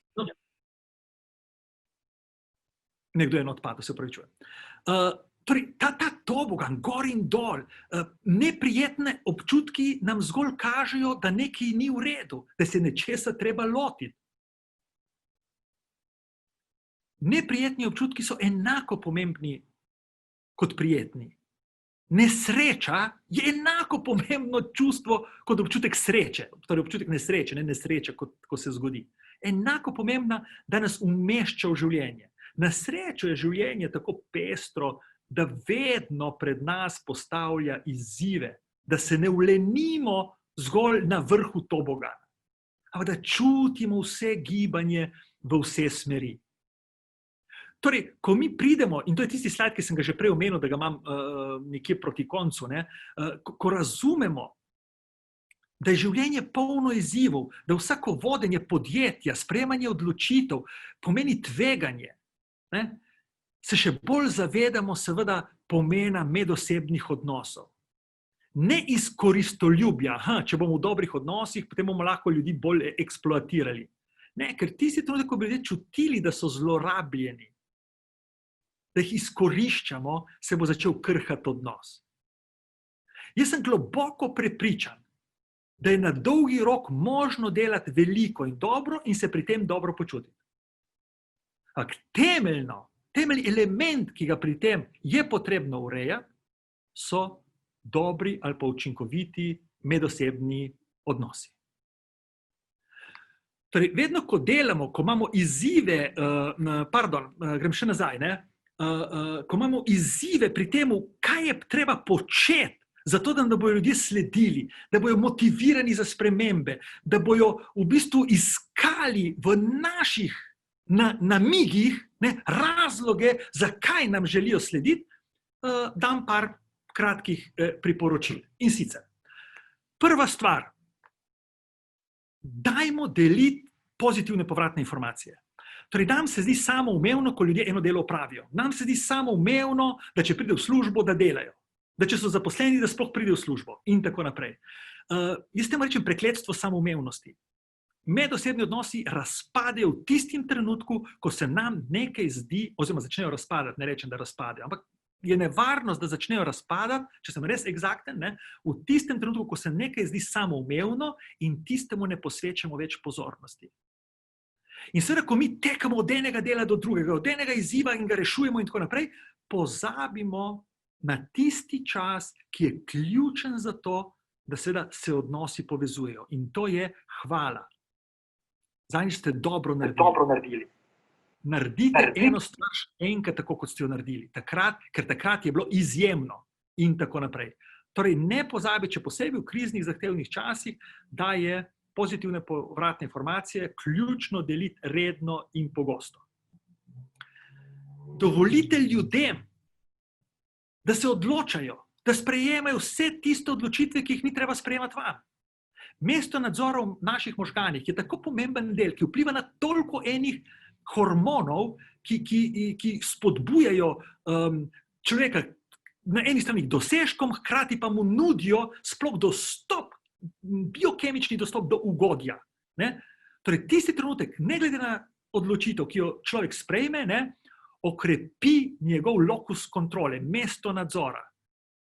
Nekdo je odpadel, se opravičujem. Torej, ta tobogan, gor in dol, neprijetne občutki nam zgolj kažejo, da nekaj ni v redu, da se nečesa treba lotiti. Neprijetni občutki so enako pomembni kot prijetni. Nesreča je enako pomembno čustvo kot občutek sreče, torej občutek nesreče, ne nesreče, ko se zgodi. Enako pomembna, da nas umešča v življenje. Na srečo je življenje tako pestro, da vedno pred nas postavlja izzive, da se ne ulenimo zgolj na vrhu tobogana, ampak da čutimo vse gibanje v vse smeri. Torej, ko mi pridemo, in to je tisti slajd, ki sem ga že prej omenil, da ga imam nekje proti koncu, ko razumemo, da je življenje polno izzivov, da vsako vodenje podjetja, sprejemanje odločitev pomeni tveganje, se še bolj zavedamo seveda pomena medosebnih odnosov. Ne iz koristoljubja, če bomo v dobrih odnosih, potem bomo lahko ljudi bolj eksploatirali. Ne, ker tisti trenutek, ko bi ljudje čutili, da so zlorabljeni, da jih izkoriščamo, se bo začel krhati odnos. Jaz sem globoko prepričan, da je na dolgi rok možno delati veliko in dobro in se pri tem dobro počutiti. Ampak temeljni element, ki ga pri tem je potrebno urejati, so dobri ali pa učinkoviti medosebni odnosi. Torej, vedno, ko delamo, ko imamo izzive, grem še nazaj, ko imamo izzive pri temu, kaj je treba početi, zato da bojo ljudje sledili, da bojo motivirani za spremembe, da bojo v bistvu iskali v naših namigih razloge, zakaj nam želijo slediti, dam par kratkih priporočil. In sicer, prva stvar, dajmo deliti pozitivne povratne informacije. Torej, nam se zdi samoumevno, ko ljudje eno delo opravijo. Nam se zdi samoumevno, da če pride v službo, da delajo. Da če so zaposleni, da sploh pride v službo. In tako naprej. Jaz temu rečem prekletstvo samoumevnosti. Medosebni odnosi razpadejo v tistim trenutku, ko se nam nekaj zdi, oziroma začnejo razpadati, ne rečem, da razpadejo, ampak je nevarnost, da začnejo razpadati, če sem res eksakten, v tistem trenutku, ko se nekaj zdi samoumevno in tistemu ne posvečamo več pozornosti. In seveda, ko mi tekamo od enega dela do drugega, od enega izziva in ga rešujemo in tako naprej, pozabimo na tisti čas, ki je ključen za to, da seveda se odnosi povezujejo. In to je hvala. Zadnjič ste dobro naredili. Naredite eno stvar enkrat tako, kot ste jo naredili. Ker takrat je bilo izjemno in tako naprej. Torej, ne pozabi, če posebej v kriznih zahtevnih časih, da je pozitivne povratne informacije ključno deliti redno in pogosto. Dovolite ljudem, da se odločajo, da sprejemajo vse tiste odločitve, ki jih ni treba sprejemati vam. Mesto nadzora v naših možganih je tako pomemben del, ki vpliva na toliko enih hormonov, ki spodbujajo človeka na eni strani dosežkom, hkrati pa mu nudijo sploh dostop, biokemični dostop do ugodja. Torej, tisti trenutek, ne glede na odločitev, ki jo človek sprejme, okrepi njegov lokus kontrole, mesto nadzora.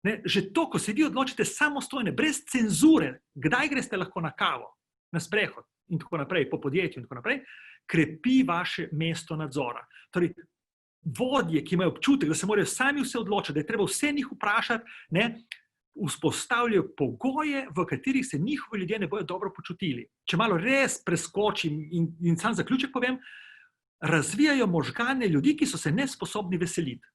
Že to, ko se vi odločite samostojno, brez cenzure, kdaj greste lahko na kavo, na sprehod in tako naprej, po podjetju in tako naprej, krepi vaše mesto nadzora. Torej, vodje, ki imajo občutek, da se morajo sami vse odločiti, da je treba vse njih vprašati, vzpostavljajo pogoje, v katerih se njihovi ljudje ne bodo dobro počutili. Če malo res preskočim in sam zaključek povem, razvijajo možgane ljudi, ki so se nesposobni veseliti.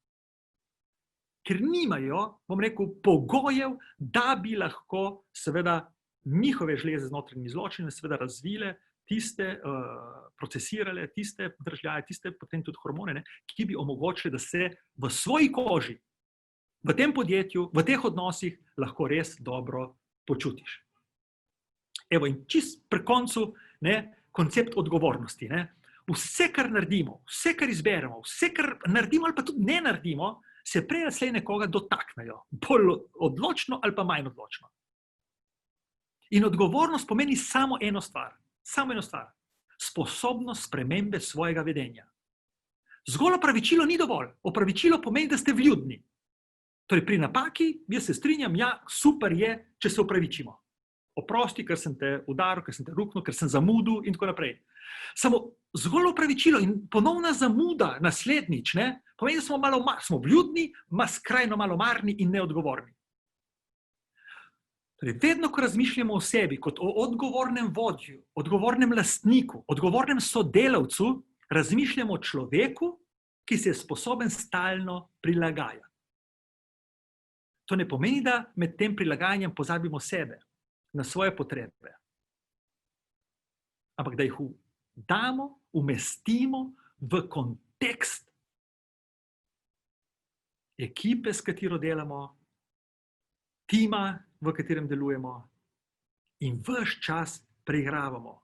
Ker nimajo, bom rekel, pogojev, da bi lahko seveda njihove žleze znotraj izločene seveda razvile tiste, procesirale tiste držljaje, tiste potem tudi hormone, ki bi omogočili, da se v svoji koži, v tem podjetju, v teh odnosih lahko res dobro počutiš. Evo, in čist pri koncu koncept odgovornosti. Vse, kar naredimo, vse, kar izberemo, vse, kar naredimo ali pa tudi ne naredimo, se prej ali slej nekoga dotaknejo. Bolj odločno ali pa manj odločno. In odgovornost pomeni samo eno stvar. Sposobnost spremembe svojega vedenja. Zgolj opravičilo ni dovolj. Opravičilo pomeni, da ste vljudni. Torej, pri napaki, jaz se strinjam, ja, super je, če se opravičimo. Oprosti, ker sem te udaril, ker sem te ruknil, ker sem zamudil in tako naprej. Samo zgolj opravičilo in ponovna zamuda naslednjič, ne, pomeni, da smo vljudni, skrajno malomarni in neodgovorni. Torej, vedno, ko razmišljamo o sebi kot o odgovornem vodju, odgovornem lastniku, odgovornem sodelavcu, razmišljamo o človeku, ki se je sposoben stalno prilagajati. To ne pomeni, da med tem prilagajanjem pozabimo sebe, na svoje potrebe. Ampak da jih damo, umestimo v kontekst ekipe, s katero delamo, tima, v katerem delujemo in ves čas preigravamo,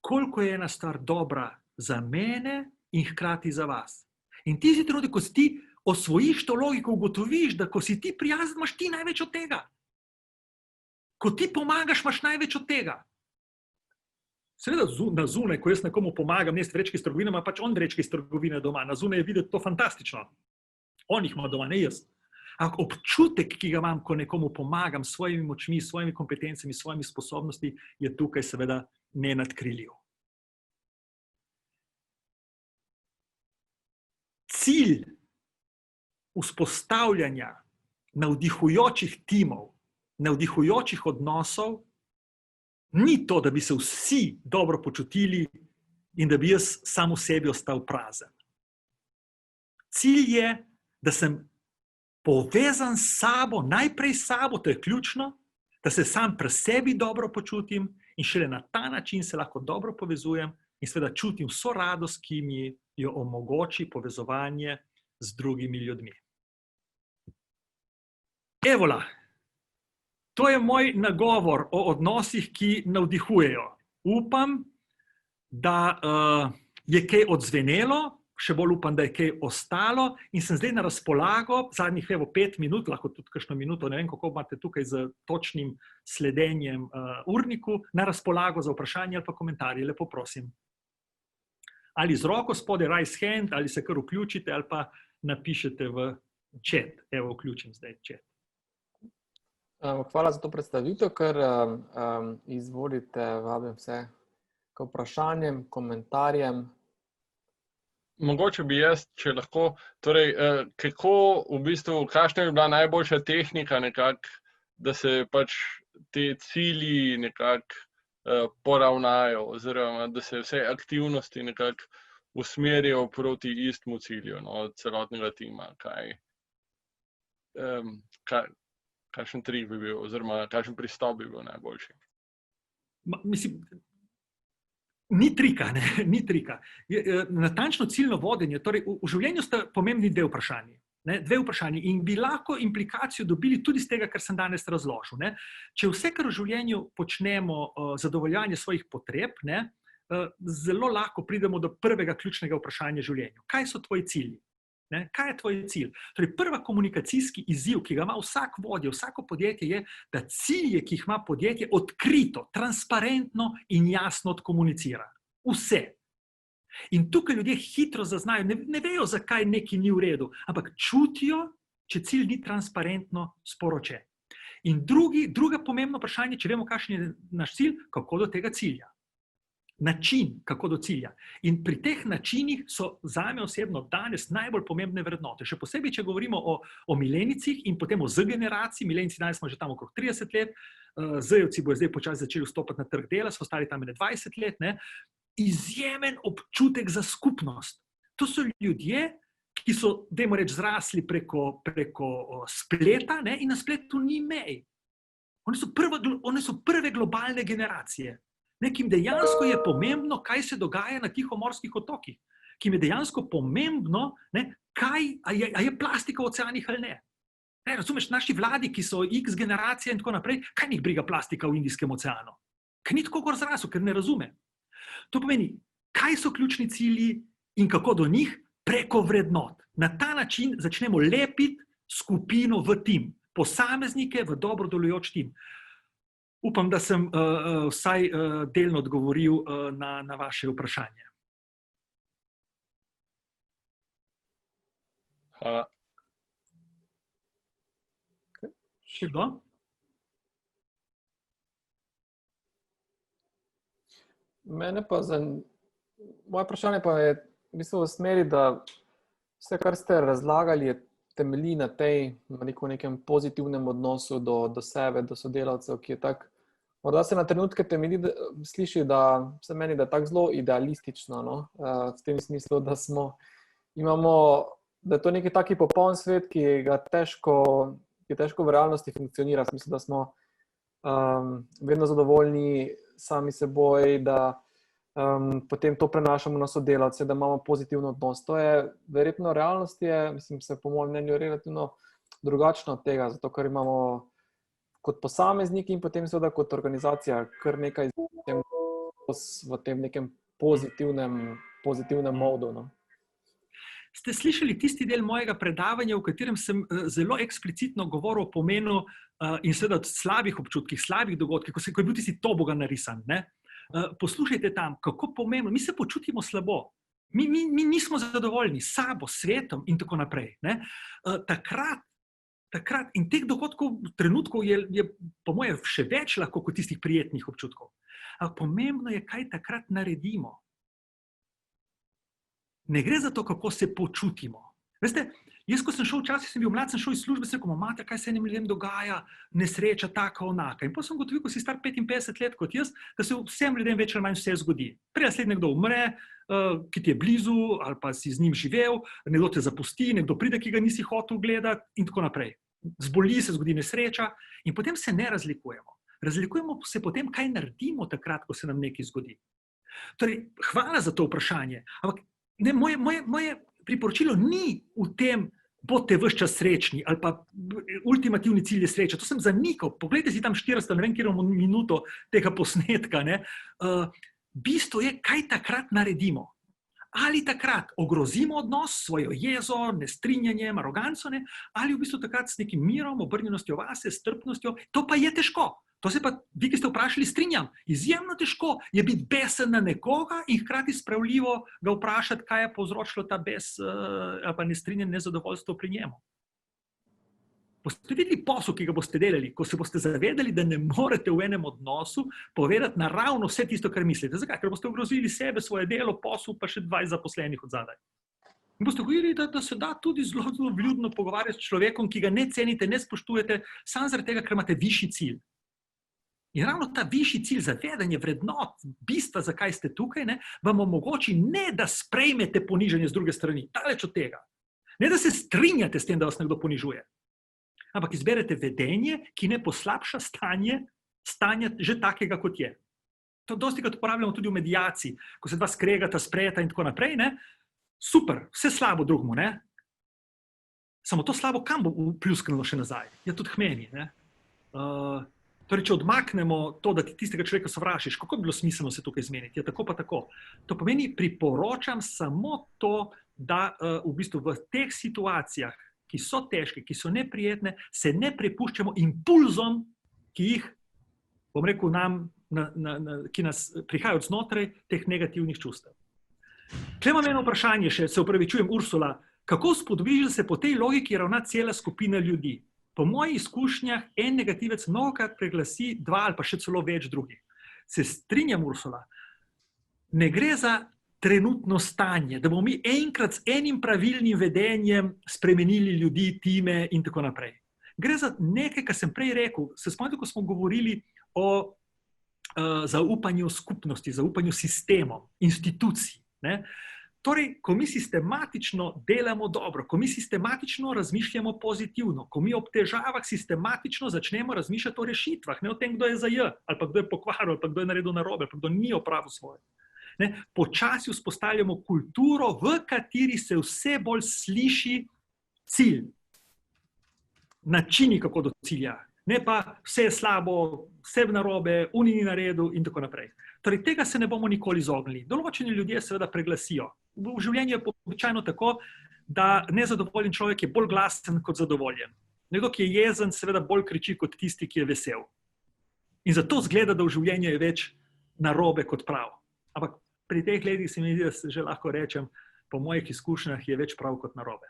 koliko je ena stvar dobra za mene in hkrati za vas. In ti si trenutek, ko si ti osvojiš to logiko, ugotoviš, da ko si ti prijazen, imaš ti največ od tega. Ko ti pomagaš, imaš največ od tega. Seveda na zunaj, ko jaz nekomu pomagam, jaz vrečki iz trgovine, ima pač on vrečki iz trgovine doma. Na zunaj je videti to fantastično. On jih ima doma, ne jaz. Ampak občutek, ki ga imam, ko nekomu pomagam s svojimi močmi, s svojimi kompetencami, s svojimi sposobnosti, je tukaj seveda nenadkriljiv. Cilj vzpostavljanja navdihujočih timov, navdihujočih odnosov, ni to, da bi se vsi dobro počutili in da bi jaz sam v sebi ostal prazen. Cilj je, da sem povezan s sabo, najprej s sabo, to je ključno, da se sam pri sebi dobro počutim in šele na ta način se lahko dobro povezujem in seveda čutim vso radost, ki mi jo omogoči povezovanje z drugimi ljudmi. Evola, to je moj nagovor o odnosih, ki navdihujejo. Upam, da je kaj odzvenelo, še bolj upam, da je kaj ostalo in sem zdaj na razpolago, zadnjih 5 minut, lahko tudi kakšno minuto, ne vem, kako imate tukaj z točnim sledenjem urniku, na razpolago za vprašanje ali pa komentarje, lepo prosim. Ali z roko spodaj raise hand, ali se kar vključite, ali pa napišete v chat. Evo, vključim zdaj chat. Hvala za to predstavitev, ker izvolite, vabim vse k vprašanjem, komentarjem. Mogoče bi jaz, če lahko, torej, kako v bistvu, kakšna je bila najboljša tehnika nekako, da se pač te cilji nekako poravnajo, oziroma da se vse aktivnosti nekako usmerijo proti istemu cilju, no, celotnega tima. Kakšen trik bi bil, oziroma kakšen pristop bi bil najboljši? Mislim, ni trika, ne, ni trika. Natančno ciljno vodenje, torej v življenju sta pomembni dve vprašanji. Dve vprašanji in bi lahko implikacijo dobili tudi z tega, kar sem danes razložil. Ne. Če vse, kar v življenju počnemo, zadovoljanje svojih potreb, ne, zelo lahko pridemo do prvega ključnega vprašanja v življenju. Kaj so tvoji cilji? Ne? Kaj je tvoj cilj? Torej, prva komunikacijski izziv, ki ga ima vsak vodja, vsako podjetje, je, da cilje, ki jih ima podjetje, odkrito, transparentno in jasno odkomunicira. Vse. In tukaj ljudje hitro zaznajo, ne vejo, zakaj nekaj ni v redu, ampak čutijo, če cilj ni transparentno sporočen. In druga pomembno vprašanje, če vemo, kakšen je naš cilj, kako do tega cilja. Način, kako do cilja. In pri teh načinih so zame osebno danes najbolj pomembne vrednote. Še posebej, če govorimo o milenijcih in potem o Z-generaciji. Milenijci danes smo že tam okrog 30 let, Z-jevci bojo zdaj počasi začeli vstopati na trg dela, so ostali tam 20 let. Ne? Izjemen občutek za skupnost. To so ljudje, ki so, dajmo reči, zrasli preko spleta, ne? In na spletu ni mej. Oni so prve globalne generacije. Nekim dejansko je pomembno, kaj se dogaja na Tihomorskih otokih. Kim je dejansko pomembno, ne, a je plastika v oceanih ali ne. Razumeš, naši vladi, ki so X generacije in tako naprej, kaj njih briga plastika v Indijskem oceanu? Ker ni tako gor zrasel, ker ne razume. To pomeni, kaj so ključni cilji in kako do njih preko vrednot. Na ta način začnemo lepiti skupino v tim, posameznike v dobro delujoč tim. Upam, da sem vsaj delno odgovoril na vaše vprašanje. Hvala. Še kdo? Moje vprašanje pa je v bistvu v smeri, da vse, kar ste razlagali, temelji na nekem pozitivnem odnosu do sebe, do sodelavcev, ki je tak, morda se na trenutke temelji, sliši, da se meni, da je tako zelo idealistično, no? V tem smislu, da je to neki taki popoln svet, ki je težko v realnosti funkcionira. Mislim, da smo vedno zadovoljni sami seboj, da potem to prenašamo na sodelavce, da imamo pozitivno odnos. To je verjetno realnost, se po mojem mnenju relativno drugačno od tega, zato ker imamo kot posamezniki in potem seveda kot organizacija kar nekaj v tem nekem pozitivnem modu. No. Ste slišali tisti del mojega predavanja, v katerem sem zelo eksplicitno govoril o pomenu in seveda o slabih občutkih, slabih dogodkih, ko je bil tisti tobogan narisan, ne? Poslušajte tam, kako pomembno, mi se počutimo slabo, mi nismo zadovoljni s sabo, svetom in tako naprej. Ne? Takrat in teh dogodkov, trenutkov je po moje še več lahko kot tistih prijetnih občutkov. Ampak pomembno je, kaj takrat naredimo. Ne gre za to, kako se počutimo. Veste, jaz, ko sem šel včasih, sem bil mlad, sem šel iz službe, sem rekel, mate, kaj se enim ljudem dogaja, nesreča, taka, onaka. In potem sem gotovil, ko si star 55 let kot jaz, da se vsem ljudem več ali manj vse zgodi. Prej sled nekdo umre, ki ti je blizu, ali pa si z njim živel, nekdo te zapusti, nekdo pride, ki ga nisi hotel gledati in tako naprej. Zboli se, zgodi nesreča in potem se ne razlikujemo. Razlikujemo se potem, kaj naredimo takrat, ko se nam nekaj zgodi. Torej, hvala za to vprašanje, ampak ne, moje priporočilo ni v tem, bodite ves čas srečni ali pa ultimativni cilj je sreča. To sem zanikal. Poglejte si tam 400, ne vem, kjer minuto tega posnetka. Ne? Bistvo je, kaj takrat naredimo. Ali takrat ogrozimo odnos, svojo jezo, nestrinjanjem, aroganco, ne? Ali v bistvu takrat s nekim mirom, obrnjenostjo vase, strpnostjo. To pa je težko. To se pa, vi, ki ste vprašali, strinjam. Izjemno težko je biti besen na nekoga in hkrati spravljivo ga vprašati, kaj je povzročilo ta bes ali pa nestrinjanje, nezadovoljstvo pri njemu. Boste videli posel, ki ga boste delali, ko se boste zavedali, da ne morete v enem odnosu povedati naravno vse tisto, kar mislite. Zakaj? Ker boste ogrozili sebe, svoje delo, posel, pa še 20 zaposlenih od zadaj. In boste govorili, da se da tudi zelo vljudno pogovarjati s človekom, ki ga ne cenite, ne spoštujete, samo zaradi tega, ker imate višji cilj. In ravno ta višji cilj, zavedanje vrednot, bistva, zakaj ste tukaj, ne, vam omogoči ne, da sprejmete ponižanje z druge strani, daleč od tega. Ne, da se strinjate s tem, da vas nekdo ponižuje. Ampak izberete vedenje, ki ne poslabša stanja že takega, kot je. To dostikrat uporabljamo tudi v medijaciji, ko se dva skregata, sprejeta in tako naprej. Ne? Super, vse slabo drugmu. Ne? Samo to slabo kam bo pljusknilo še nazaj? Ja, tudi k meni. Ne? Torej, če odmaknemo to, da ti tistega človeka sovražiš, kako bi bilo smiselno se tukaj zmeniti? Ja, tako pa tako. To pomeni, priporočam samo to, da v bistvu v teh situacijah, ki so težke, ki so neprijetne, se ne prepuščamo impulzom, ki jih, bom rekel, ki nas prihajajo od znotraj teh negativnih čustev. Tukaj imam eno vprašanje še, se opravičujem, Ursula, kako spodvižil se po tej logiki ravna cela skupina ljudi? Po mojih izkušnjah en negativec mnogokrat preglasi 2 ali pa še celo več drugih. Se strinjam, Ursula, ne gre za trenutno stanje, da bomo mi enkrat s enim pravilnim vedenjem spremenili ljudi, time in tako naprej. Gre za nekaj, kar sem prej rekel. Se spomnite, ko smo govorili o zaupanju skupnosti, zaupanju sistemom, institucij. Ne? Torej, ko mi sistematično delamo dobro, ko mi sistematično razmišljamo pozitivno, ko mi ob težavah sistematično začnemo razmišljati o rešitvah, ne o tem, kdo je za J, ali pa kdo je pokvaril, ali pa kdo je naredil narobe, ali pa kdo ni opravil svoje. Ne? Počasi vzpostavljamo kulturo, v kateri se vse bolj sliši cilj, načini, kako do cilja. Ne pa vse je slabo, vse je narobe, oni ni naredil in tako naprej. Torej, tega se ne bomo nikoli izognili. Določeni ljudje seveda preglasijo. V življenju je običajno tako, da nezadovoljen človek je bolj glasen kot zadovoljen. Nekdo, ki je jezen, seveda bolj kriči kot tisti, ki je vesel. In zato zgleda, da v življenju je več narobe kot prav. Ampak pri teh letih se mi zdi, da se že lahko rečem, po mojih izkušnjah je več prav kot narobe.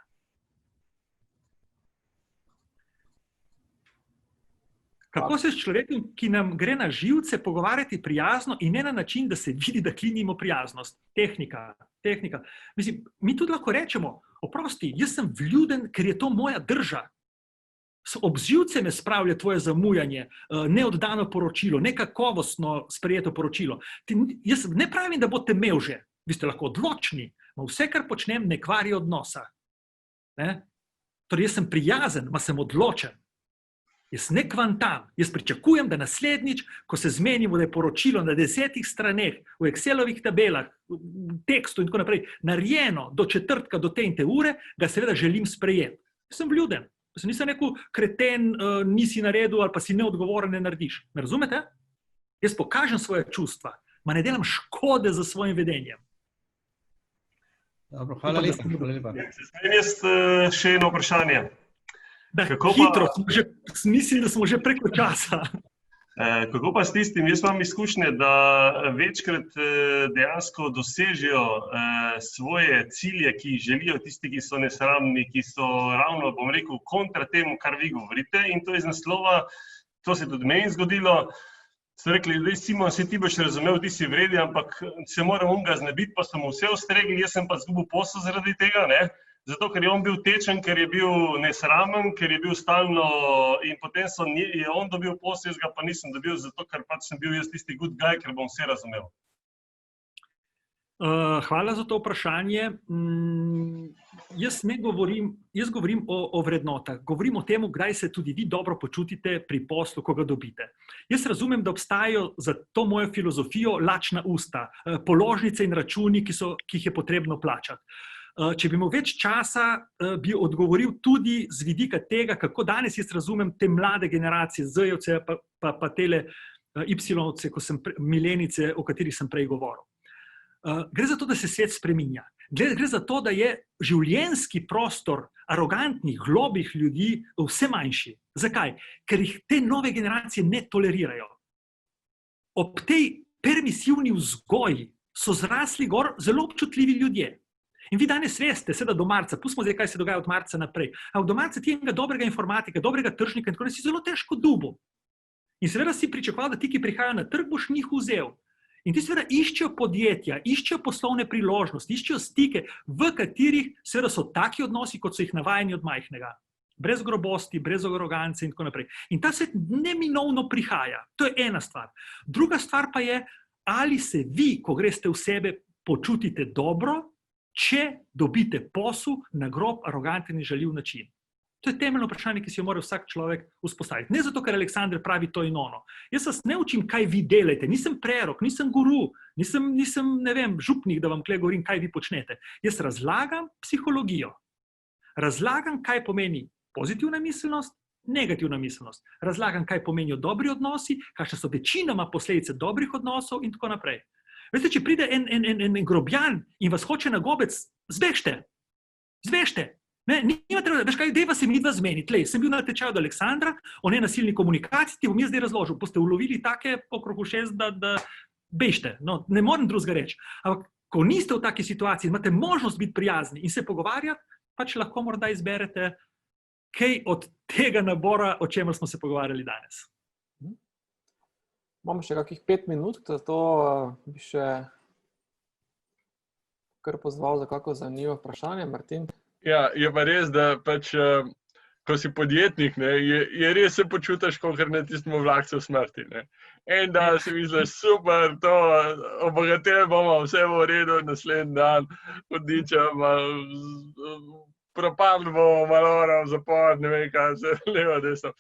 Kako se s človekom, ki nam gre na živce, pogovarjati prijazno in ne na način, da se vidi, da klinimo prijaznost? Tehnika. Mislim, mi tudi lahko rečemo, oprosti, jaz sem vljuden, ker je to moja drža. Ob živce me spravlja tvoje zamujanje, neoddano poročilo, nekakovostno sprejeto poročilo. Jaz ne pravim, da boste mevže, vi ste lahko odločni, vse, kar počnem, ne kvari odnosa. Ne? Torej, jaz sem prijazen, ma sem odločen. Jaz ne kvantam, jaz pričakujem, da naslednjič, ko se zmenimo, da je poročilo na 10 straneh, v Excelovih tabelah, v tekstu in tako naprej, narejeno do četrtka, do te in te ure, ga seveda želim sprejeti. Jaz sem vljuden. Jaz nisem rekel, kreten, nisi naredil ali pa si neodgovoren, ne narediš. Me razumete? Jaz pokažem svoje čustva, ma ne delam škode za svojim vedenjem. Dobro, hvala lepa. Jaz še eno vprašanje. Hitro, mislim, da smo že preko časa. Kako pa s tistim, jaz imam izkušnje, da večkrat dejansko dosežejo svoje cilje, ki jih želijo tisti, ki so nesramni, ki so ravno, bom rekel, kontra temu, kar vi govorite, in to iz naslova, to se tudi meni zgodilo, so rekli, Simon, se ti boš razumel, ti si vredi, ampak se moram ga znebiti, pa so mu vse ustregli, jaz sem pa zgubil posel zaradi tega, ne? Zato, ker je on bil tečen, ker je bil nesramen, ker je bil stalno in potem je on dobil posel, jaz ga pa nisem dobil, zato, ker pač sem bil jaz tisti good guy, ker bom vse razumel. Hvala za to vprašanje. Jaz govorim o vrednotah, govorim o tem, kdaj se tudi vi dobro počutite pri poslu, ko ga dobite. Jaz razumem, da obstajajo za to mojo filozofijo lačna usta, položnice in računi, ki jih je potrebno plačati. Če bi imel več časa, bi odgovoril tudi z vidika tega, kako danes jaz razumem te mlade generacije, Z-jevce pa tele Y-ovce, milenice, o katerih sem prej govoril. Gre za to, da se svet spreminja. Gre za to, da je življenjski prostor arogantnih, globih ljudi vse manjši. Zakaj? Ker jih te nove generacije ne tolerirajo. Ob tej permisivni vzgoji so zrasli gor zelo občutljivi ljudje. In vi danes veste, seveda do marca, pustimo zdaj, kaj se dogaja od marca naprej, do marca ti enega dobrega informatika, dobrega tržnika in tako si zelo težko dubu. In seveda si pričakoval, da ti, ki prihajajo na trg, boš njih vzel. In ti seveda iščejo podjetja, iščejo poslovne priložnosti, iščejo stike, v katerih seveda so taki odnosi, kot so jih navajeni od majhnega. Brez grobosti, brez arogance in tako naprej. In ta svet neminovno prihaja. To je ena stvar. Druga stvar pa je, ali se vi, ko greste v sebe, počutite dobro, če dobite posel na grob, aroganten in žaljiv način. To je temeljno vprašanje, ki si jo mora vsak človek vzpostaviti. Ne zato, ker Aleksandr pravi to in ono. Jaz vas ne učim, kaj vi delate. Nisem prerok, nisem guru, nisem ne vem, župnik, da vam tukaj govorim, kaj vi počnete. Jaz razlagam psihologijo. Razlagam, kaj pomeni pozitivna miselnost, negativna miselnost. Razlagam, kaj pomenijo dobri odnosi, kakšne so večinoma posledice dobrih odnosov in tako naprej. Veste, če pride en grobjan in vas hoče na gobec, zbežte. Nima treba, veš kaj, dejva se mi dva zmeniti. Tlej, sem bil na tečaju od Aleksandra o nenasilni komunikaciji, ti bom jaz zdaj razložil, boste ulovili take okrog ušes, da bežte. No, ne morem drugega reči. Ampak, ko niste v taki situaciji, imate možnost biti prijazni in se pogovarjati, pač lahko morda izberete kaj od tega nabora, o čemer smo se pogovarjali danes. Imamo še kakih 5 minut, zato bi še kar pozval za kako zanimivo vprašanje. Martin? Ja, je pa res, da pač, ko si podjetnik, ne, je res se počutiš, kot na tistem vlakcu smrti. Ne. En dan si misliš, super, to obogateli bomo, vse bo v redu, naslednji dan odličem, propadli bomo, malo v zapor, ne vem kaj, se levo, desno.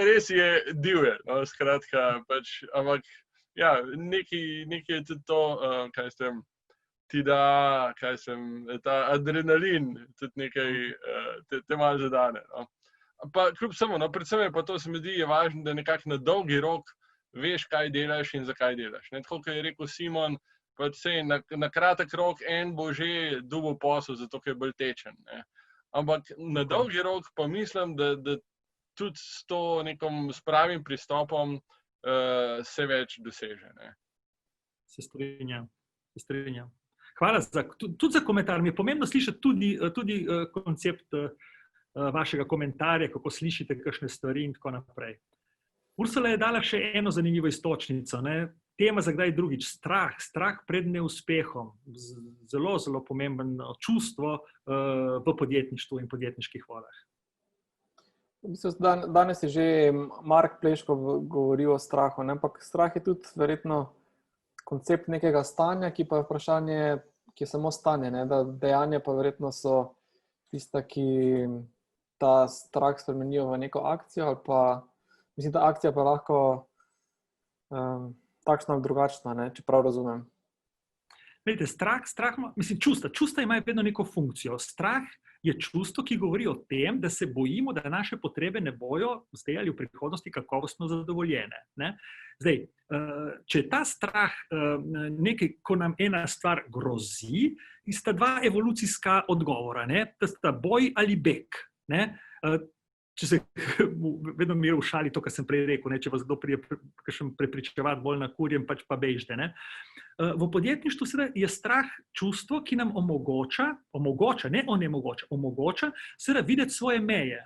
Res je divje, no, skratka, pač, ampak ja, nekaj je tudi to, kaj sem, ti da, ta adrenalin, tudi nekaj, te malo zadane, no. Pa kljub samo, no, predvsem je pa to, se mi zdi, je važno, da nekako na dolgi rok veš, kaj delaš in zakaj delaš. Ne, tako, kot je rekel Simon, pač sej, na kratek rok en bo že dobil posel, zato ker je bolj tečen, ne. Ampak na dolgi rok pa mislim, da tudi s to nekom s pravim pristopom se več doseže. Ne? Se strinjam. Hvala tudi za komentar. Mi je pomembno slišati tudi koncept vašega komentarja, kako slišite kakšne stvari in tako naprej. Ursula je dala še eno zanimivo iztočnico, ne? Tema za kdaj drugič, strah pred neuspehom. Zelo, zelo pomembno čustvo v podjetništvu in podjetniških vodah. Danes je že Mark Pleško govoril o strahu, ne? Ampak strah je tudi verjetno koncept nekega stanja, ki pa je vprašanje, ki je samo stanje, ne? Da dejanja pa verjetno so tista, ki ta strah spremenijo v neko akcijo, ali pa, mislim, da akcija pa lahko takšna ali drugačna, ne? Če prav razumem. Vidite, čustva imajo vedno neko funkcijo. Strah je čustvo, ki govori o tem, da se bojimo, da naše potrebe ne bojo zdaj ali v prihodnosti kakovostno zadovoljene. Ne? Zdaj, če je ta strah nekaj, ko nam ena stvar grozi, sta dva evolucijska odgovora, ne? To sta boj ali beg. Ne? Če se vedno mi je v šali to, kar sem prej rekel, ne? Če vas kdo prije prepričevati bolj na kurjem, pač pa bežite. Ne? V podjetništvu seveda je strah čustvo, ki nam omogoča, ne onemogoča, omogoča seveda videti svoje meje.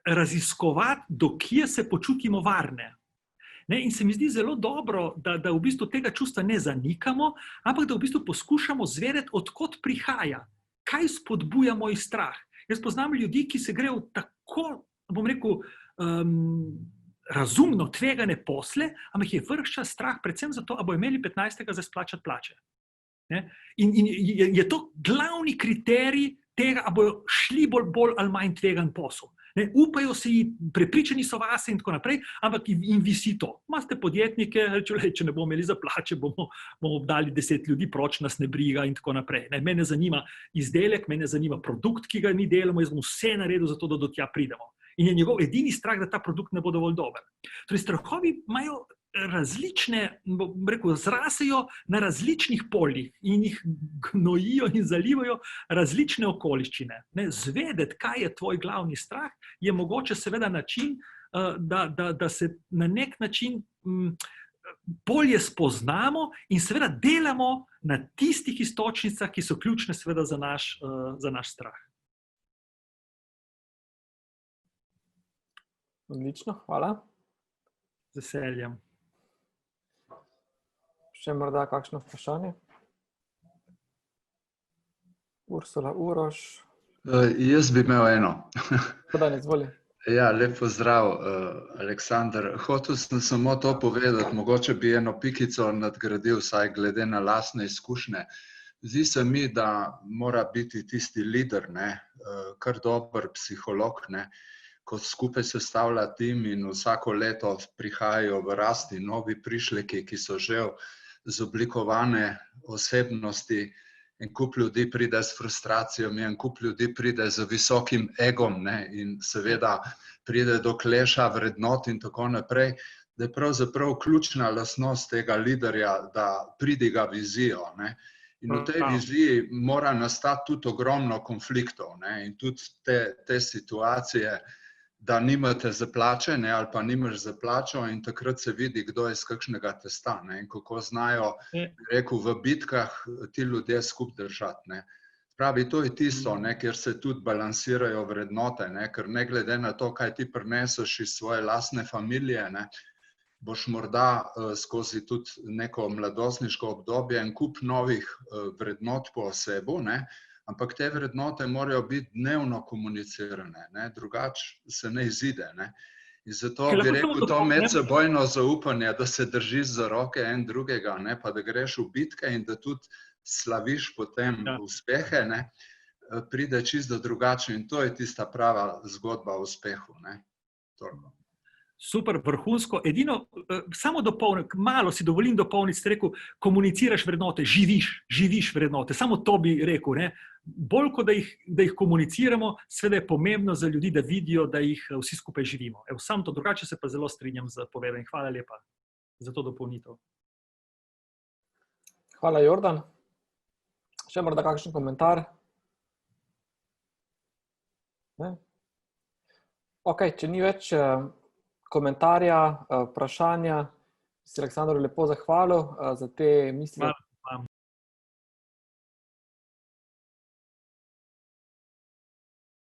Raziskovati, do kje se počutimo varne. Ne? In se mi zdi zelo dobro, da v bistvu tega čustva ne zanikamo, ampak da v bistvu poskušamo zvedeti, odkot prihaja, kaj spodbuja moj strah. Jaz poznam ljudi, ki se grejo tako, bom rekel, razumno tvegane posle, ampak je vrh čas strah predvsem zato, a bo imeli 15. za splačati plače. Ne? In je to glavni kriterij tega, a bojo šli bolj ali manj tvegan posel. Ne? Upajo si, prepričani so vase in tako naprej, ampak jim visi to. Imate podjetnike, če ne bomo imeli za plače, bomo dali 10 ljudi, proč nas ne briga in tako naprej. Ne? Mene zanima izdelek, mene zanima produkt, ki ga mi delamo, jaz bom vse naredil za to, da do tja pridemo. In je njegov edini strah, da ta produkt ne bo dovolj dober. Torej, strahovi imajo različne, bom rekel, zrasejo na različnih poljih in jih gnojijo in zalivajo različne okoliščine. Ne? Zvedeti, kaj je tvoj glavni strah, je mogoče seveda način, da se na nek način bolje spoznamo in seveda delamo na tistih iztočnicah, ki so ključne seveda za naš strah. Odlično, hvala. Z veseljem. Še morda kakšno vprašanje? Ursula, Uroš. Jaz bi imel eno. Podaj, izvoli. Ja, lep pozdrav, Aleksander. Hotel sem samo to povedati, mogoče bi eno pikico nadgradil, saj glede na lastne izkušnje. Zdi se mi, da mora biti tisti lider, ne, kar dober psiholog, ne, ko skupaj sestavlja tim in vsako leto prihajajo v rasti novi prišleki, ki so že zoblikovane osebnosti, en kup ljudi pride s frustracijami, en kup ljudi pride z visokim egom, ne, in seveda pride do kleša vrednot in tako naprej, da je pravzaprav ključna lastnost tega liderja, da pridiga vizijo, ne. In v tej viziji mora nastati tudi ogromno konfliktov, ne, in tudi te situacije, da nimate za plače, ne, ali pa nimaš za plačo in takrat se vidi, kdo je iz kakšnega testa, ne, in kako znajo, rekel, v bitkah ti ljudje skupaj držati, ne. Pravi, to je tisto, ne, kjer se tudi balansirajo vrednote, ne, ker ne glede na to, kaj ti prineseš iz svoje lastne familije, ne, boš morda skozi tudi neko mladostniško obdobje en kup novih vrednot po osebu, ne, ampak te vrednote morajo biti dnevno komunicirane, ne, drugače se ne izide, ne. In zato bi rekel to medsebojno zaupanje, da se držiš za roke en drugega, ne, pa da greš v bitke in da tudi slaviš potem uspehe, ne, pride čisto drugače in to je tista prava zgodba o uspehu, ne. Toliko. Super, vrhunsko. Edino, samo malo si dovolim dopolniti, ste rekel, komuniciraš vrednote, živiš vrednote. Samo to bi rekel, ne. Bolj, kot da jih komuniciramo, seveda je pomembno za ljudi, da vidijo, da jih vsi skupaj živimo. Samo to, drugače se pa zelo strinjam z povedanjem. Hvala lepa za to dopolnitev. Hvala, Jordan. Še morda kakšen komentar? Ne? Okay, če ni več komentarja, vprašanja, bi se Aleksandru lepo zahvalil za te misli,